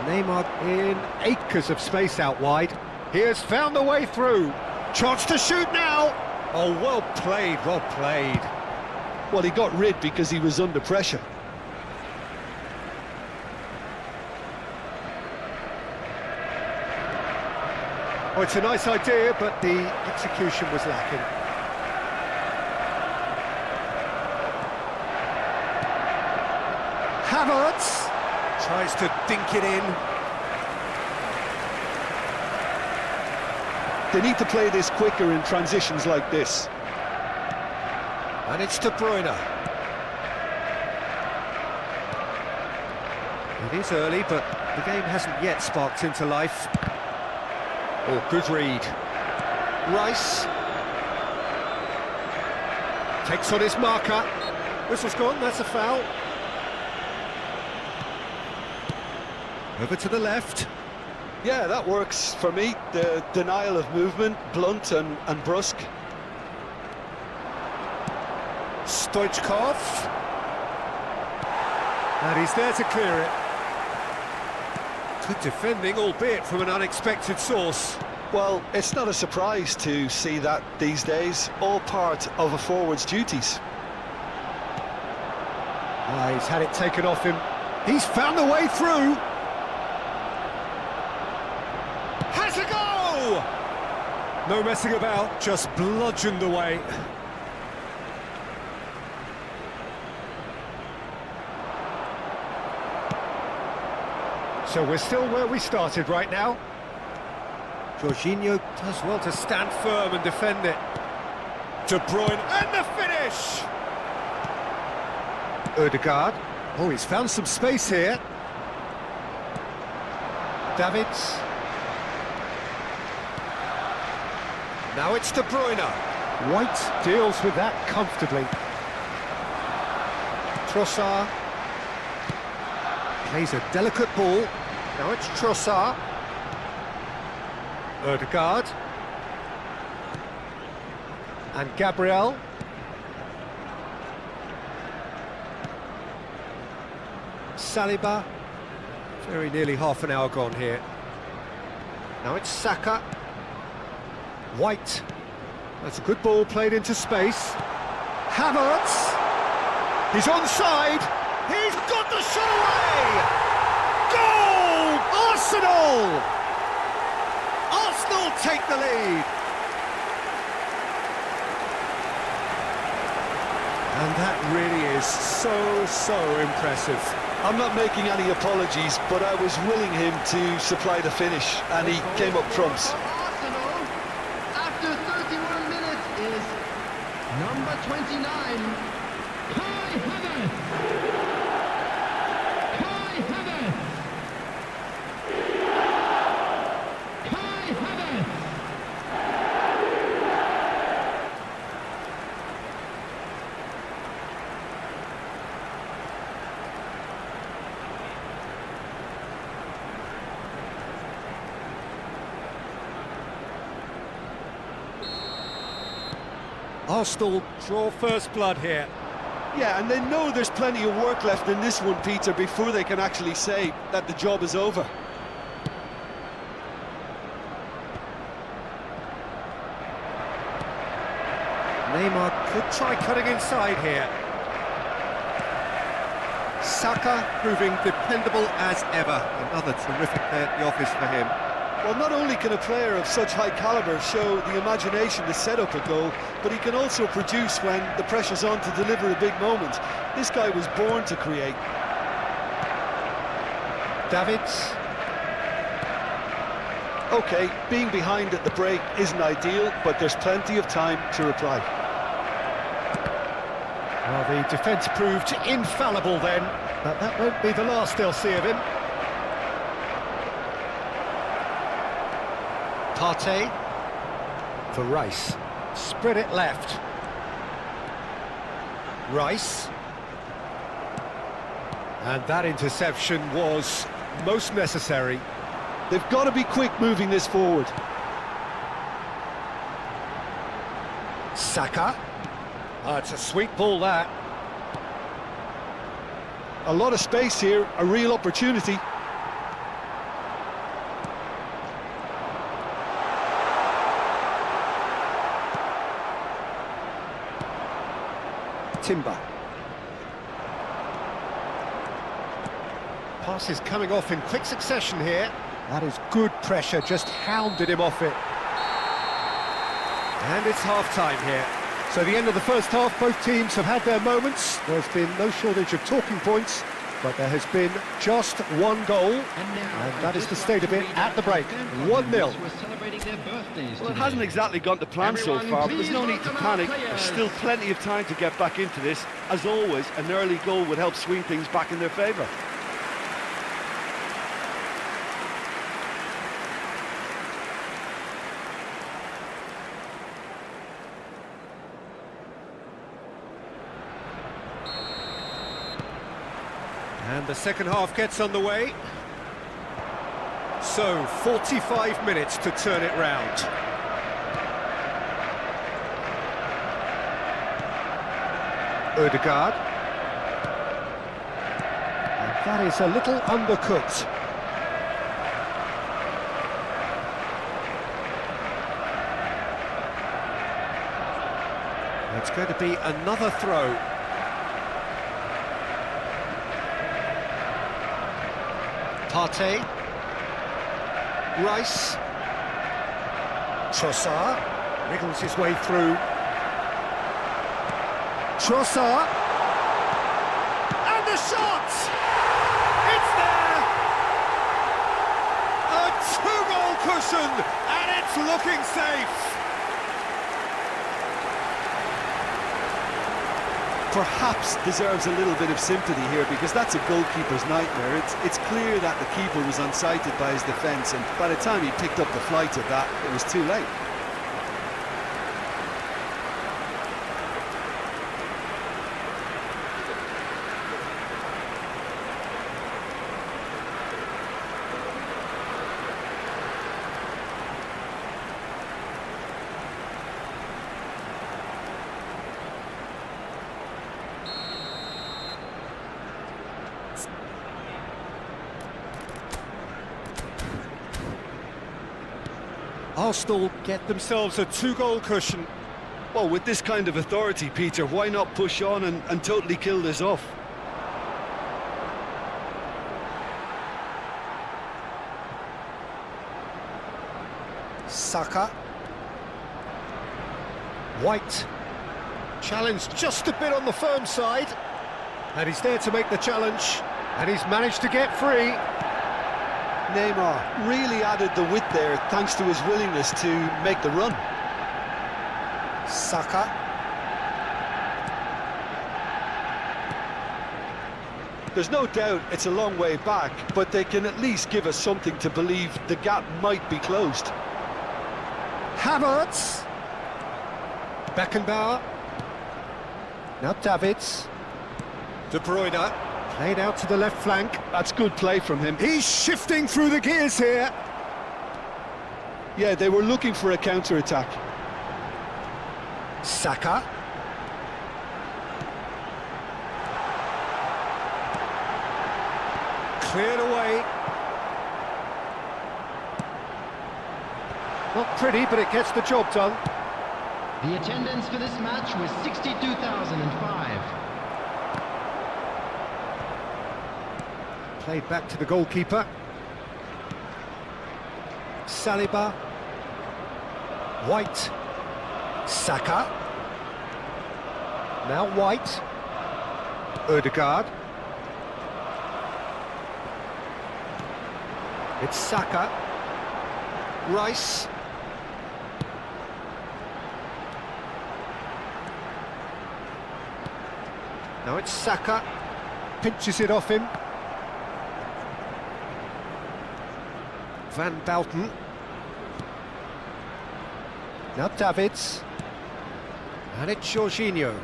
Neymar in acres of space out wide. He has found the way through. Chance to shoot now! Oh, well played, well played. Well, he got rid because he was under pressure. Oh, it's a nice idea, but the execution was lacking. Havertz tries to dink it in. They need to play this quicker in transitions like this. And it's De Bruyne. It is early, but the game hasn't yet sparked into life. Oh, good read. Rice. Takes on his marker. Whistle's gone, that's a foul. Over to the left. Yeah, that works for me. The denial of movement, blunt and brusque. Stoichkov. And he's there to clear it. Good defending, albeit from an unexpected source. Well, it's not a surprise to see that these days, all part of a forward's duties. He's had it taken off him. He's found the way through. Has a go! No messing about, just bludgeoned away. So we're still where we started right now. Jorginho does well to stand firm and defend it. De Bruyne, and the finish! Odegaard. Oh, he's found some space here. Davids. Now it's De Bruyne. White deals with that comfortably. Trossard. Plays a delicate ball. Now it's Trossard. Odegaard. And Gabriel. Saliba. Very nearly half an hour gone here. Now it's Saka. White. That's a good ball played into space. Havertz. He's onside. He's got the shot away! Goal! Arsenal! Arsenal take the lead. And that really is so impressive. I'm not making any apologies, but I was willing him to supply the finish, and he came up trumps. Arsenal, after 31 minutes, is number 29, Kai Havertz. Kai Havertz. Kai Havertz. Arsenal draw first blood here. Yeah, and they know there's plenty of work left in this one, Peter, before they can actually say that the job is over. Neymar could try cutting inside here. Saka proving dependable as ever. Another terrific day at the office for him. Well, not only can a player of such high calibre show the imagination to set up a goal, but he can also produce when the pressure's on to deliver a big moment. This guy was born to create. Davids. OK, being behind at the break isn't ideal, but there's plenty of time to reply. Well, the defence proved infallible then, but that won't be the last they'll see of him. Partey for Rice. Spread it left. Rice. And that interception was most necessary. They've got to be quick moving this forward. Saka. Oh, it's a sweet ball, that. A lot of space here, a real opportunity. Timber. Passes coming off in quick succession here. That is good pressure, just hounded him off it. And it's half-time here. So the end of the first half, both teams have had their moments. There's been no shortage of talking points, but there has been just one goal, and that is the state of it at the break. 1-0. Well, it hasn't exactly gone to plan so far, but there's no need to panic. There's still plenty of time to get back into this. As always, an early goal would help swing things back in their favour. And the second half gets underway. So, 45 minutes to turn it round. Odegaard. And that is a little undercooked. It's going to be another throw. Partey. Rice. Trossard wriggles his way through. Trossard. And the shot! It's there! A two-goal cushion, and it's looking safe. Perhaps deserves a little bit of sympathy here, because that's a goalkeeper's nightmare. It's clear that the keeper was unsighted by his defence, and by the time he picked up the flight of that, it was too late. Arsenal get themselves a 2-goal cushion. Well, with this kind of authority, Peter, why not push on and totally kill this off? Saka. White. Challenged just a bit on the firm side. And he's there to make the challenge. And he's managed to get free. Neymar really added the width there thanks to his willingness to make the run. Saka. There's no doubt it's a long way back, but they can at least give us something to believe the gap might be closed. Havertz. Beckenbauer. Now Davids. De Bruyne. Played out to the left flank. That's good play from him. He's shifting through the gears here. Yeah, they were looking for a counter-attack. Saka. Cleared away. Not pretty, but it gets the job done. The attendance for this match was 62,005. Played back to the goalkeeper. Saliba. White. Saka. Now White. Ødegaard. It's Saka. Rice. Now it's Saka. Pinches it off him. Van Bouten. Now Davids. And it's Jorginho.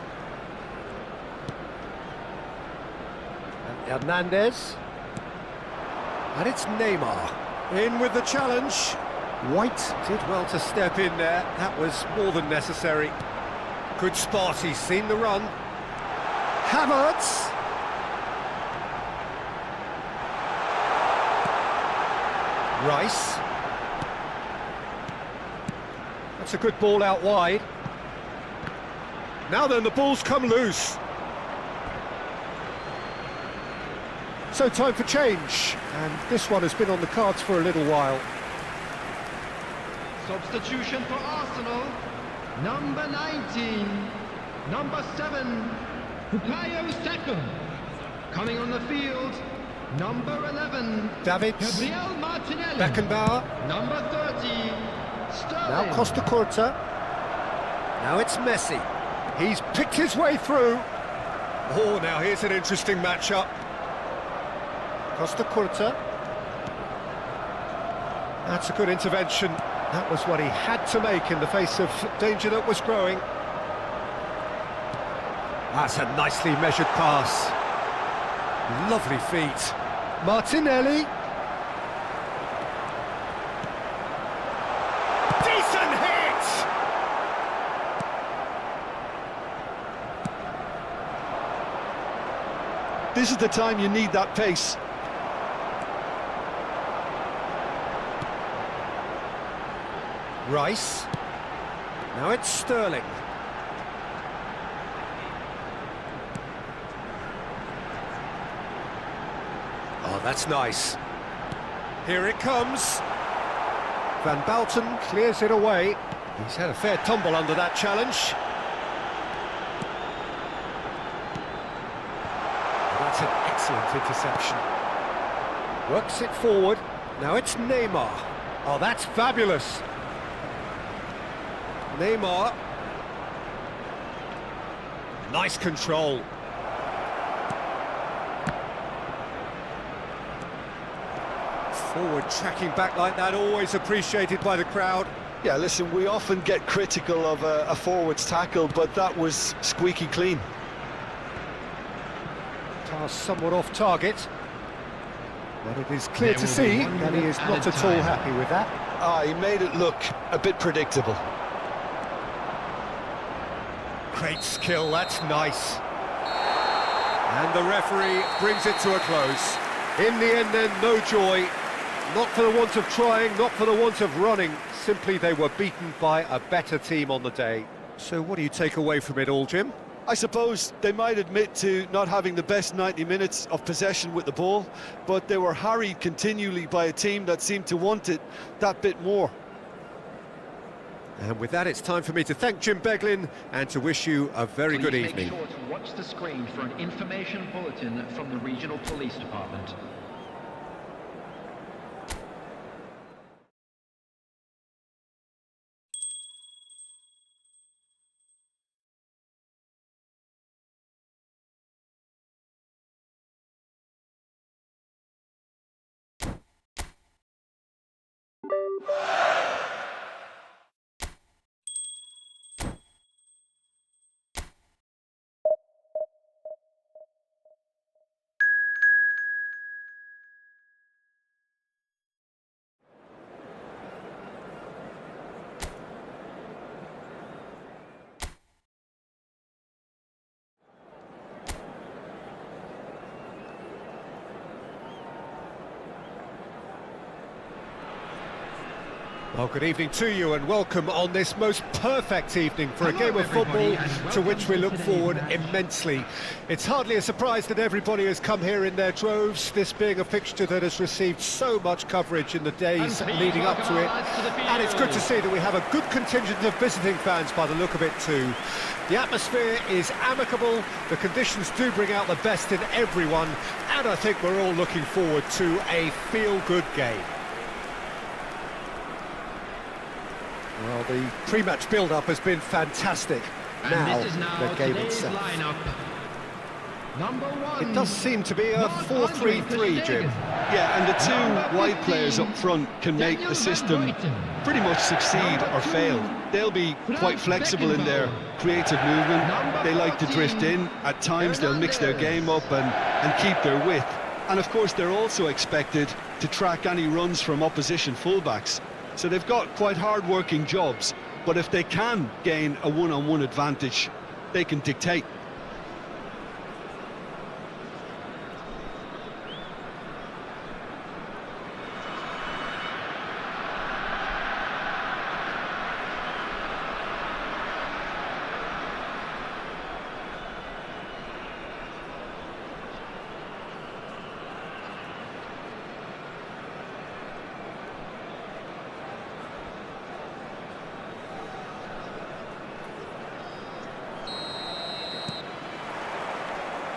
And Hernandez. And it's Neymar. In with the challenge. White did well to step in there. That was more than necessary. Good spot, he's seen the run. Havertz. Rice. That's a good ball out wide. Now then, the ball's come loose. So time for change, and this one has been on the cards for a little while. Substitution for Arsenal. Number 19. Number 7. Bukayo Saka. Coming on the field. Number 11. Davids. Gabriel Martinelli. Beckenbauer. Number 30. Sterling. Now Costa Curta. Now it's Messi. He's picked his way through. Oh, now here's an interesting matchup. Costa Curta. That's a good intervention. That was what he had to make in the face of danger that was growing. That's a nicely measured pass. Lovely feet. Martinelli. Decent hit! This is the time you need that pace. Rice. Now it's Sterling. Oh, that's nice. Here it comes. Van Bouten clears it away. He's had a fair tumble under that challenge. That's an excellent interception. Works it forward. Now it's Neymar. Oh, that's fabulous. Neymar. Nice control. Forward tracking back like that, always appreciated by the crowd. Yeah, listen, we often get critical of a forward's tackle, but that was squeaky clean. Pass somewhat off target. But it is clear There to will see be 1 that he minute is not added at all time. happy with that. Ah, he made it look a bit predictable. Great skill, that's nice. And the referee brings it to a close. In the end then, no joy. Not for the want of trying, not for the want of running. simply they were beaten by a better team on the day. So what do you take away from it all, Jim? I suppose they might admit to not having the best 90 minutes of possession with the ball, but they were harried continually by a team that seemed to want it that bit more. And with that, it's time for me to thank Jim Beglin and to wish you a very good evening. Please make sure to watch the screen for an information bulletin from the regional police department. Well, good evening to you and welcome on this most perfect evening for a game of football to which we look forward immensely. It's hardly a surprise that everybody has come here in their droves, this being a fixture that has received so much coverage in the days leading up to it. And it's good to see that we have a good contingent of visiting fans by the look of it too. The atmosphere is amicable, the conditions do bring out the best in everyone, and I think we're all looking forward to a feel-good game. Well, the pre-match build-up has been fantastic. Now, the game itself. Number 1. It does seem to be a 4-3-3, Jim. Yeah, and the two wide players up front can make the system pretty much succeed or fail. They'll be quite flexible in their creative movement. They like to drift in. At times, they'll mix their game up and keep their width. And, of course, they're also expected to track any runs from opposition fullbacks. So they've got quite hard-working jobs, but if they can gain a one-on-one advantage, they can dictate.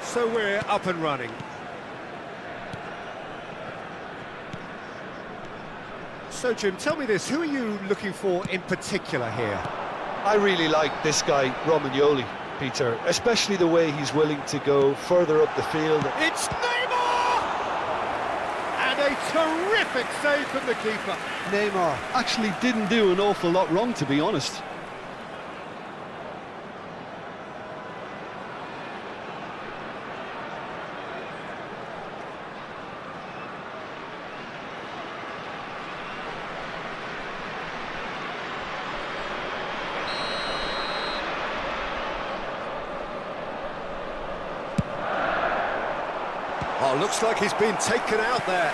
So we're up and running. So Jim, tell me this, who are you looking for in particular here? I really like this guy, Romagnoli, Peter, especially the way he's willing to go further up the field. It's Neymar! And a terrific save from the keeper. Neymar actually didn't do an awful lot wrong, to be honest. Oh, looks like he's been taken out there.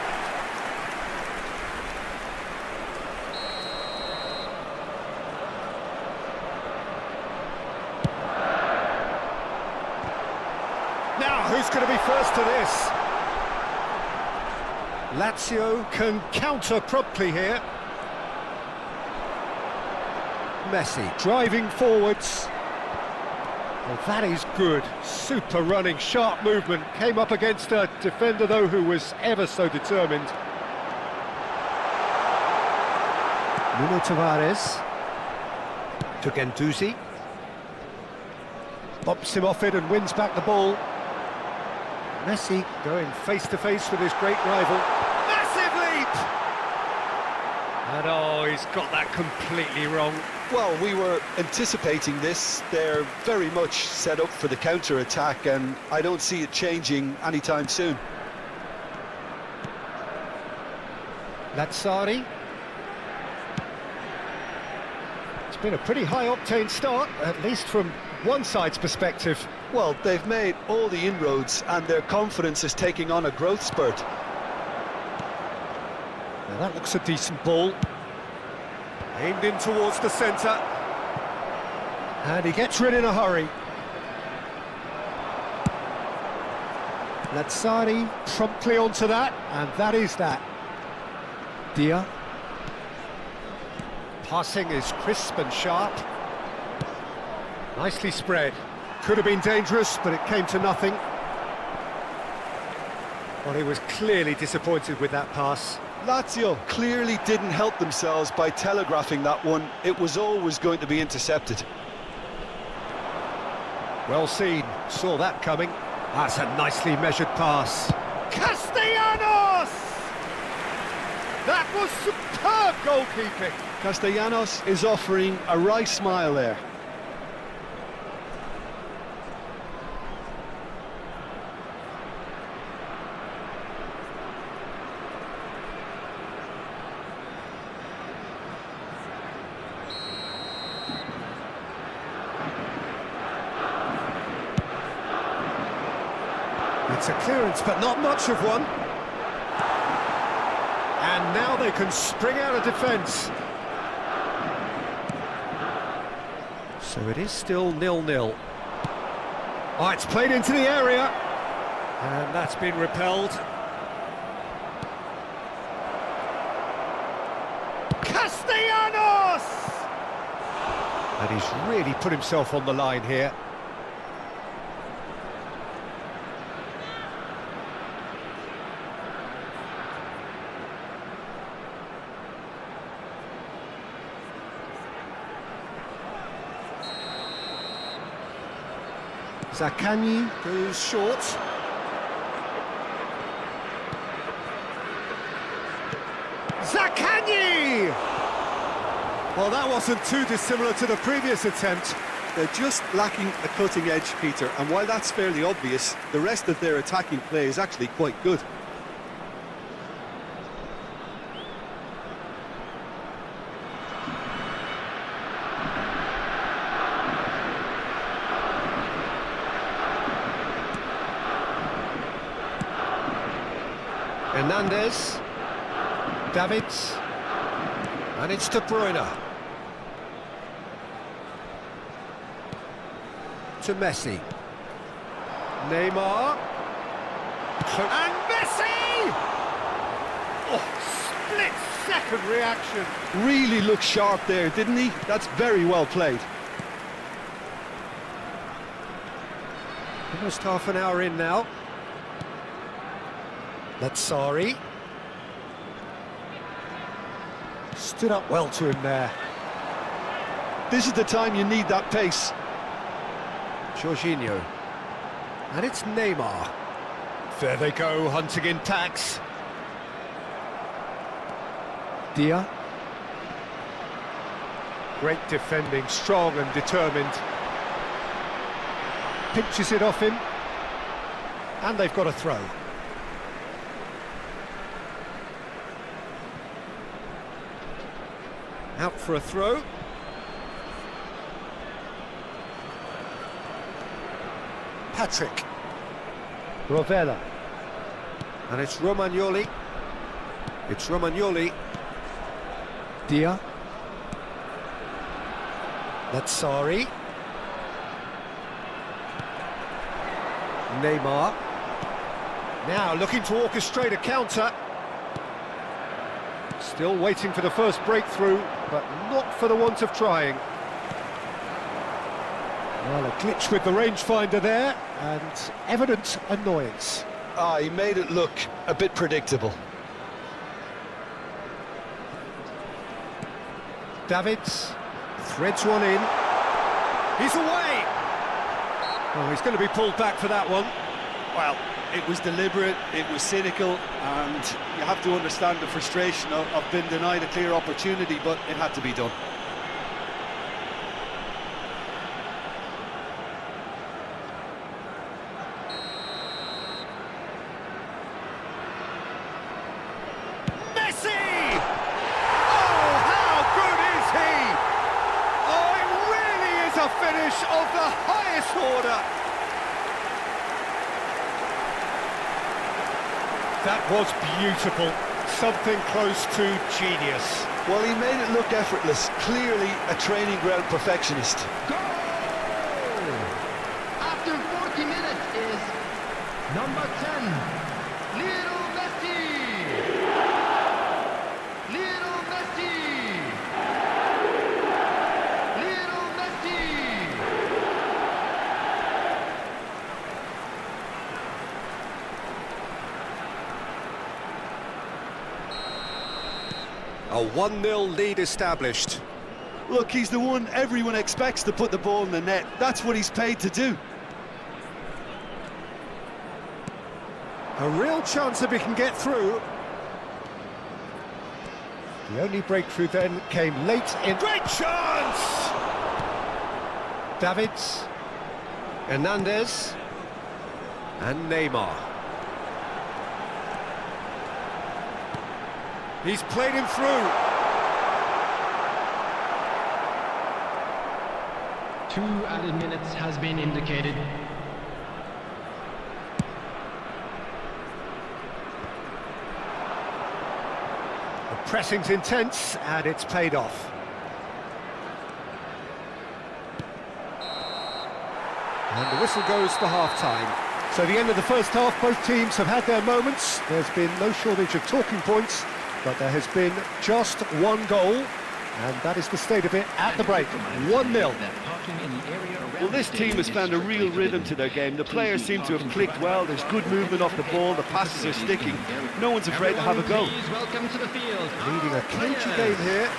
Now, who's going to be first to this? Lazio can counter promptly here. Messi driving forwards. Well, that is good. Super running, sharp movement. Came up against a defender, though, who was ever so determined. Nuno Tavares to Guendouzi. Bumps him off it and wins back the ball. Messi going face-to-face with his great rival. Massive leap! And oh, he's got that completely wrong. Well, we were anticipating this. They're very much set up for the counter-attack, and I don't see it changing anytime soon. Lazzari. It's been a pretty high-octane start, at least from one side's perspective. Well, they've made all the inroads, and their confidence is taking on a growth spurt. Now that looks a decent ball. Aimed in towards the centre. And he gets rid in a hurry. Lazzari promptly onto that, and that is that. Dia. Passing is crisp and sharp. Nicely spread. Could have been dangerous, but it came to nothing. Well, he was clearly disappointed with that pass. Lazio clearly didn't help themselves by telegraphing that one. It was always going to be intercepted. Well seen, saw that coming. That's a nicely measured pass. Castellanos! That was superb goalkeeping. Castellanos is offering a wry smile there. It's a clearance, but not much of one. And now they can spring out of defence. So it is still 0-0. Oh, it's played into the area. And that's been repelled. Castellanos! And he's really put himself on the line here. Zaccagni goes short. Zaccagni! Well, that wasn't too dissimilar to the previous attempt. They're just lacking a cutting edge, Peter, and while that's fairly obvious, the rest of their attacking play is actually quite good. Hernandez, Davids, and it's De Bruyne. To Messi. Neymar. And Messi! Oh, split-second reaction. Really looked sharp there, didn't he? That's very well played. Almost half an hour in now. Lazzari. Stood up well to him there. This is the time you need that pace. Jorginho. And it's Neymar. There they go, hunting in packs. Dia. Great defending, strong and determined. Pinches it off him. And they've got a throw. Out for a throw. Patrick. Rovella. And it's Romagnoli. It's Romagnoli. Dia. Lazzari. Neymar. Now looking to orchestrate a counter. Still waiting for the first breakthrough, but not for the want of trying. Well, a glitch with the rangefinder there, and evident annoyance. He made it look a bit predictable. Davids threads one in. He's away! Oh, he's going to be pulled back for that one. Well, it was deliberate, it was cynical, and you have to understand the frustration of being denied a clear opportunity, but it had to be done. Messi! Oh, how good is he? Oh, it really is a finish of the highest order. That was beautiful, something close to genius. Well, he made it look effortless. Clearly a training ground perfectionist. Goal! After 40 minutes is number 10, Lionel Messi! Lionel Messi! Lionel Messi! A 1-0 lead established. Look, he's the one everyone expects to put the ball in the net. That's what he's paid to do. A real chance if he can get through. The only breakthrough then came late in... Great chance! Davids, Hernandez, and Neymar. He's played him through. 2 added minutes has been indicated. The pressing's intense, and it's paid off. And the whistle goes for half-time. So the end of the first half, both teams have had their moments. There's been no shortage of talking points, but there has been just one goal, and that is the state of it at the break. 1-0. Well, this team has found a real rhythm to their game. The players seem to have clicked well. There's good movement off the ball. The passes are sticking. No one's afraid to have a go. Please welcome to the field. Leading a cagey game here.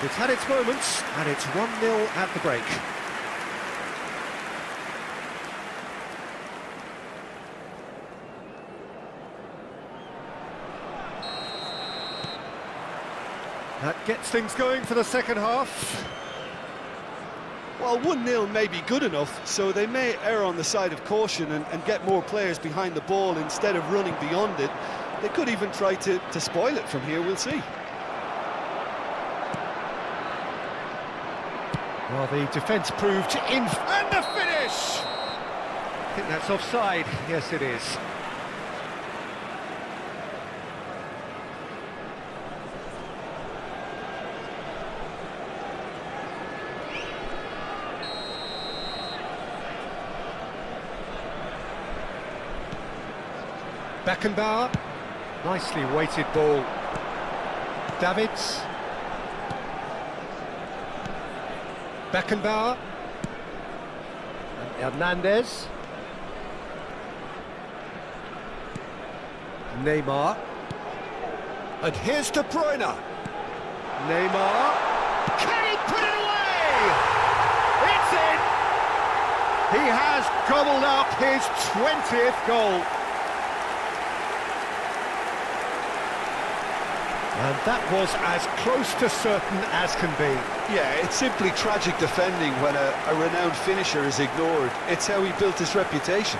It's had its moments, and it's 1-0 at the break. That gets things going for the second half. Well, 1-0 may be good enough, so they may err on the side of caution and get more players behind the ball instead of running beyond it. They could even try to spoil it from here, we'll see. Well, the defence proved in... And the finish! I think that's offside. Yes, it is. Beckenbauer, nicely weighted ball. Davids. Beckenbauer. And Hernandez. Neymar. And here's De Bruyne. Neymar. Can he put it away? It's in! He has gobbled up his 20th goal. And that was as close to certain as can be. Yeah, it's simply tragic defending when a renowned finisher is ignored. It's how he built his reputation.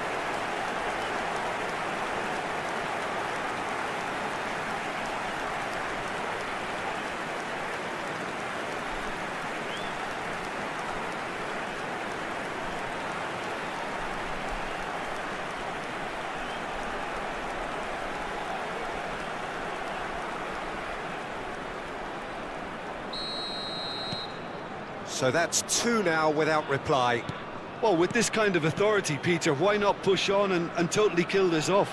So that's 2 now without reply. Well, with this kind of authority, Peter, why not push on and totally kill this off?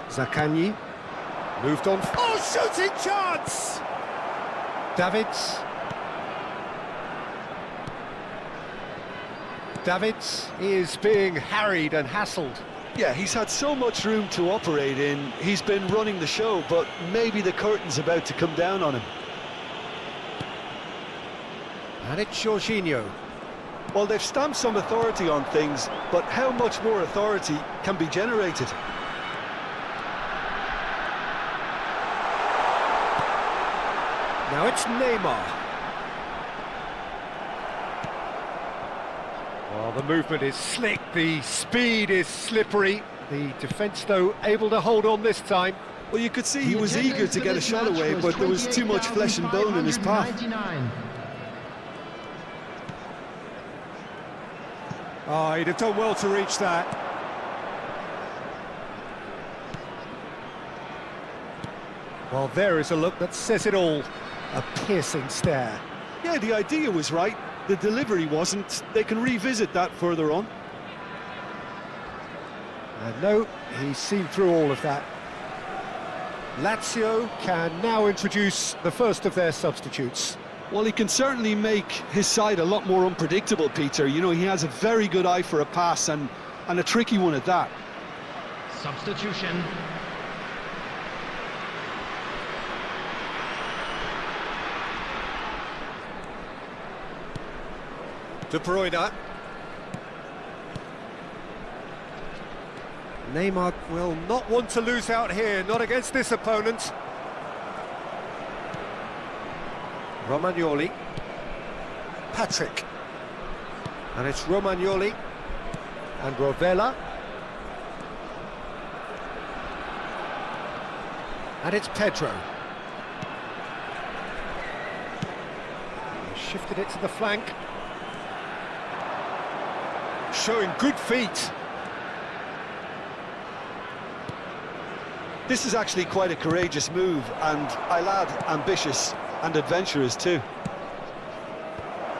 Zaccagni moved on. Oh, shooting chance! Davids. Davids is being harried and hassled. Yeah, he's had so much room to operate in. He's been running the show, but maybe the curtain's about to come down on him. And it's Jorginho. Well, they've stamped some authority on things, but how much more authority can be generated? Now it's Neymar. Well, the movement is slick, the speed is slippery. The defence, though, able to hold on this time. Well, you could see he was eager to get a shot away, but there was too much flesh and bone in his path. Oh, he'd have done well to reach that. Well, there is a look that says it all. A piercing stare. Yeah, the idea was right, the delivery wasn't. They can revisit that further on. And no, he's seen through all of that. Lazio can now introduce the first of their substitutes. Well, he can certainly make his side a lot more unpredictable, Peter. You know, he has a very good eye for a pass and a tricky one at that. Substitution. De Bruyne. Neymar will not want to lose out here, not against this opponent. Romagnoli. Patrick. And it's Romagnoli and Rovella. And it's Pedro. He shifted it to the flank. Showing good feet. This is actually quite a courageous move, and I'll add ambitious and adventurous too.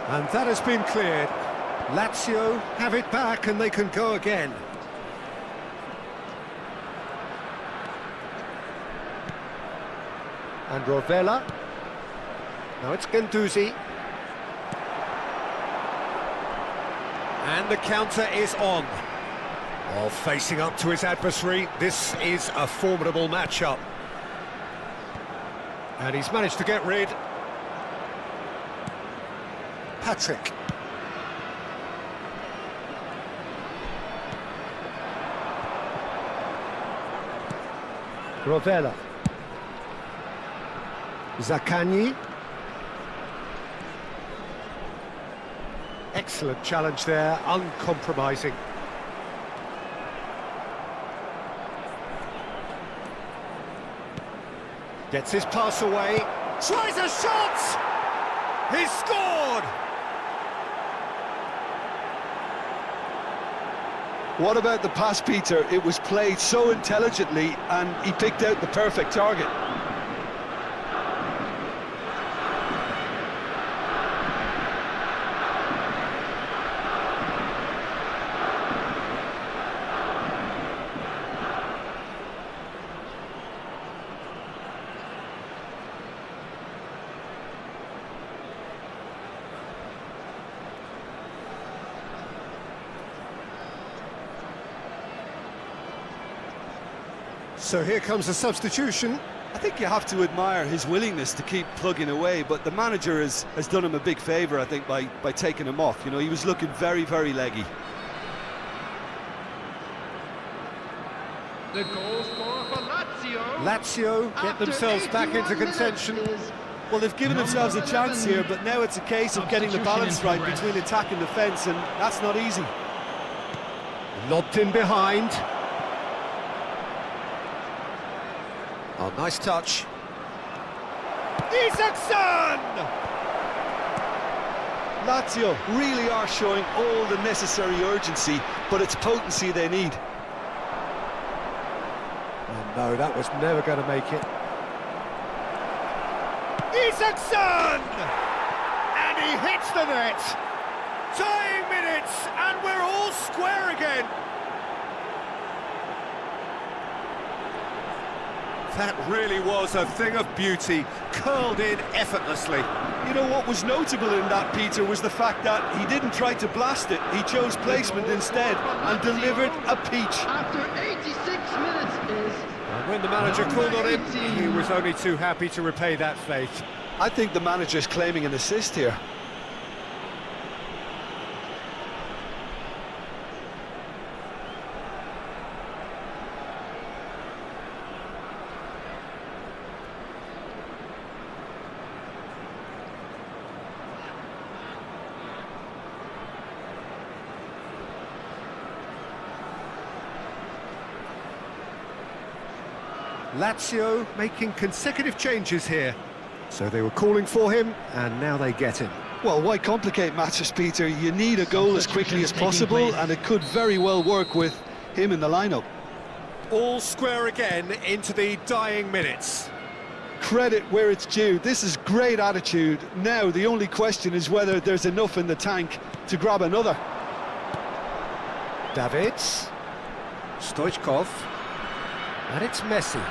And that has been cleared. Lazio have it back and they can go again. And Rovella. Now it's Guendouzi. And the counter is on. While facing up to his adversary, this is a formidable matchup. And he's managed to get rid. Patrick. Rovella. Zaccagni. Excellent challenge there, uncompromising. Gets his pass away, tries a shot! He's scored! What about the pass, Peter? It was played so intelligently and he picked out the perfect target. So here comes a substitution. I think you have to admire his willingness to keep plugging away, but the manager has done him a big favour, I think, by taking him off. You know, he was looking very, very leggy. The goal scorer for Lazio. Lazio get themselves back into contention. Well, they've given themselves a chance here, but now it's a case of getting the balance right between attack and defence, and that's not easy. Lobbed in behind. Oh, nice touch. Isaacson! Lazio really are showing all the necessary urgency, but it's potency they need. Oh no, that was never going to make it. Isaacson! And he hits the net! Tying minutes, and we're all square again! That really was a thing of beauty, curled in effortlessly. You know what was notable in that, Peter, was the fact that he didn't try to blast it. He chose placement instead and delivered a peach. After 86 minutes is... And when the manager called on him, he was only too happy to repay that faith. I think the manager's claiming an assist here. Lazio making consecutive changes here. So they were calling for him, and now they get him. Well, why complicate matters, Peter? You need a goal as quickly as possible, and it could very well work with him in the lineup. All square again into the dying minutes. credit where it's due. This is great attitude. Now the only question is whether there's enough in the tank to grab another. Davids, Stoichkov, and it's Messi.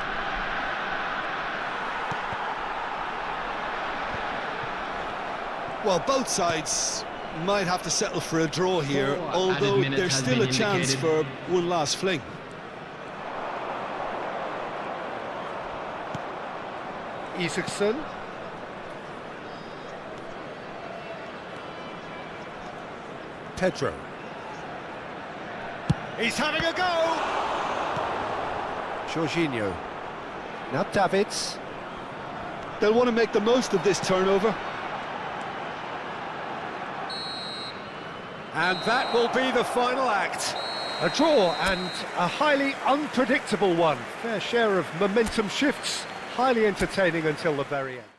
Well, both sides might have to settle for a draw here, although there's still a chance for one last fling. Isaacson. Pedro. He's having a go! Jorginho. Now Davids. They'll want to make the most of this turnover. And that will be the final act. A draw and a highly unpredictable one. Fair share of momentum shifts, highly entertaining until the very end.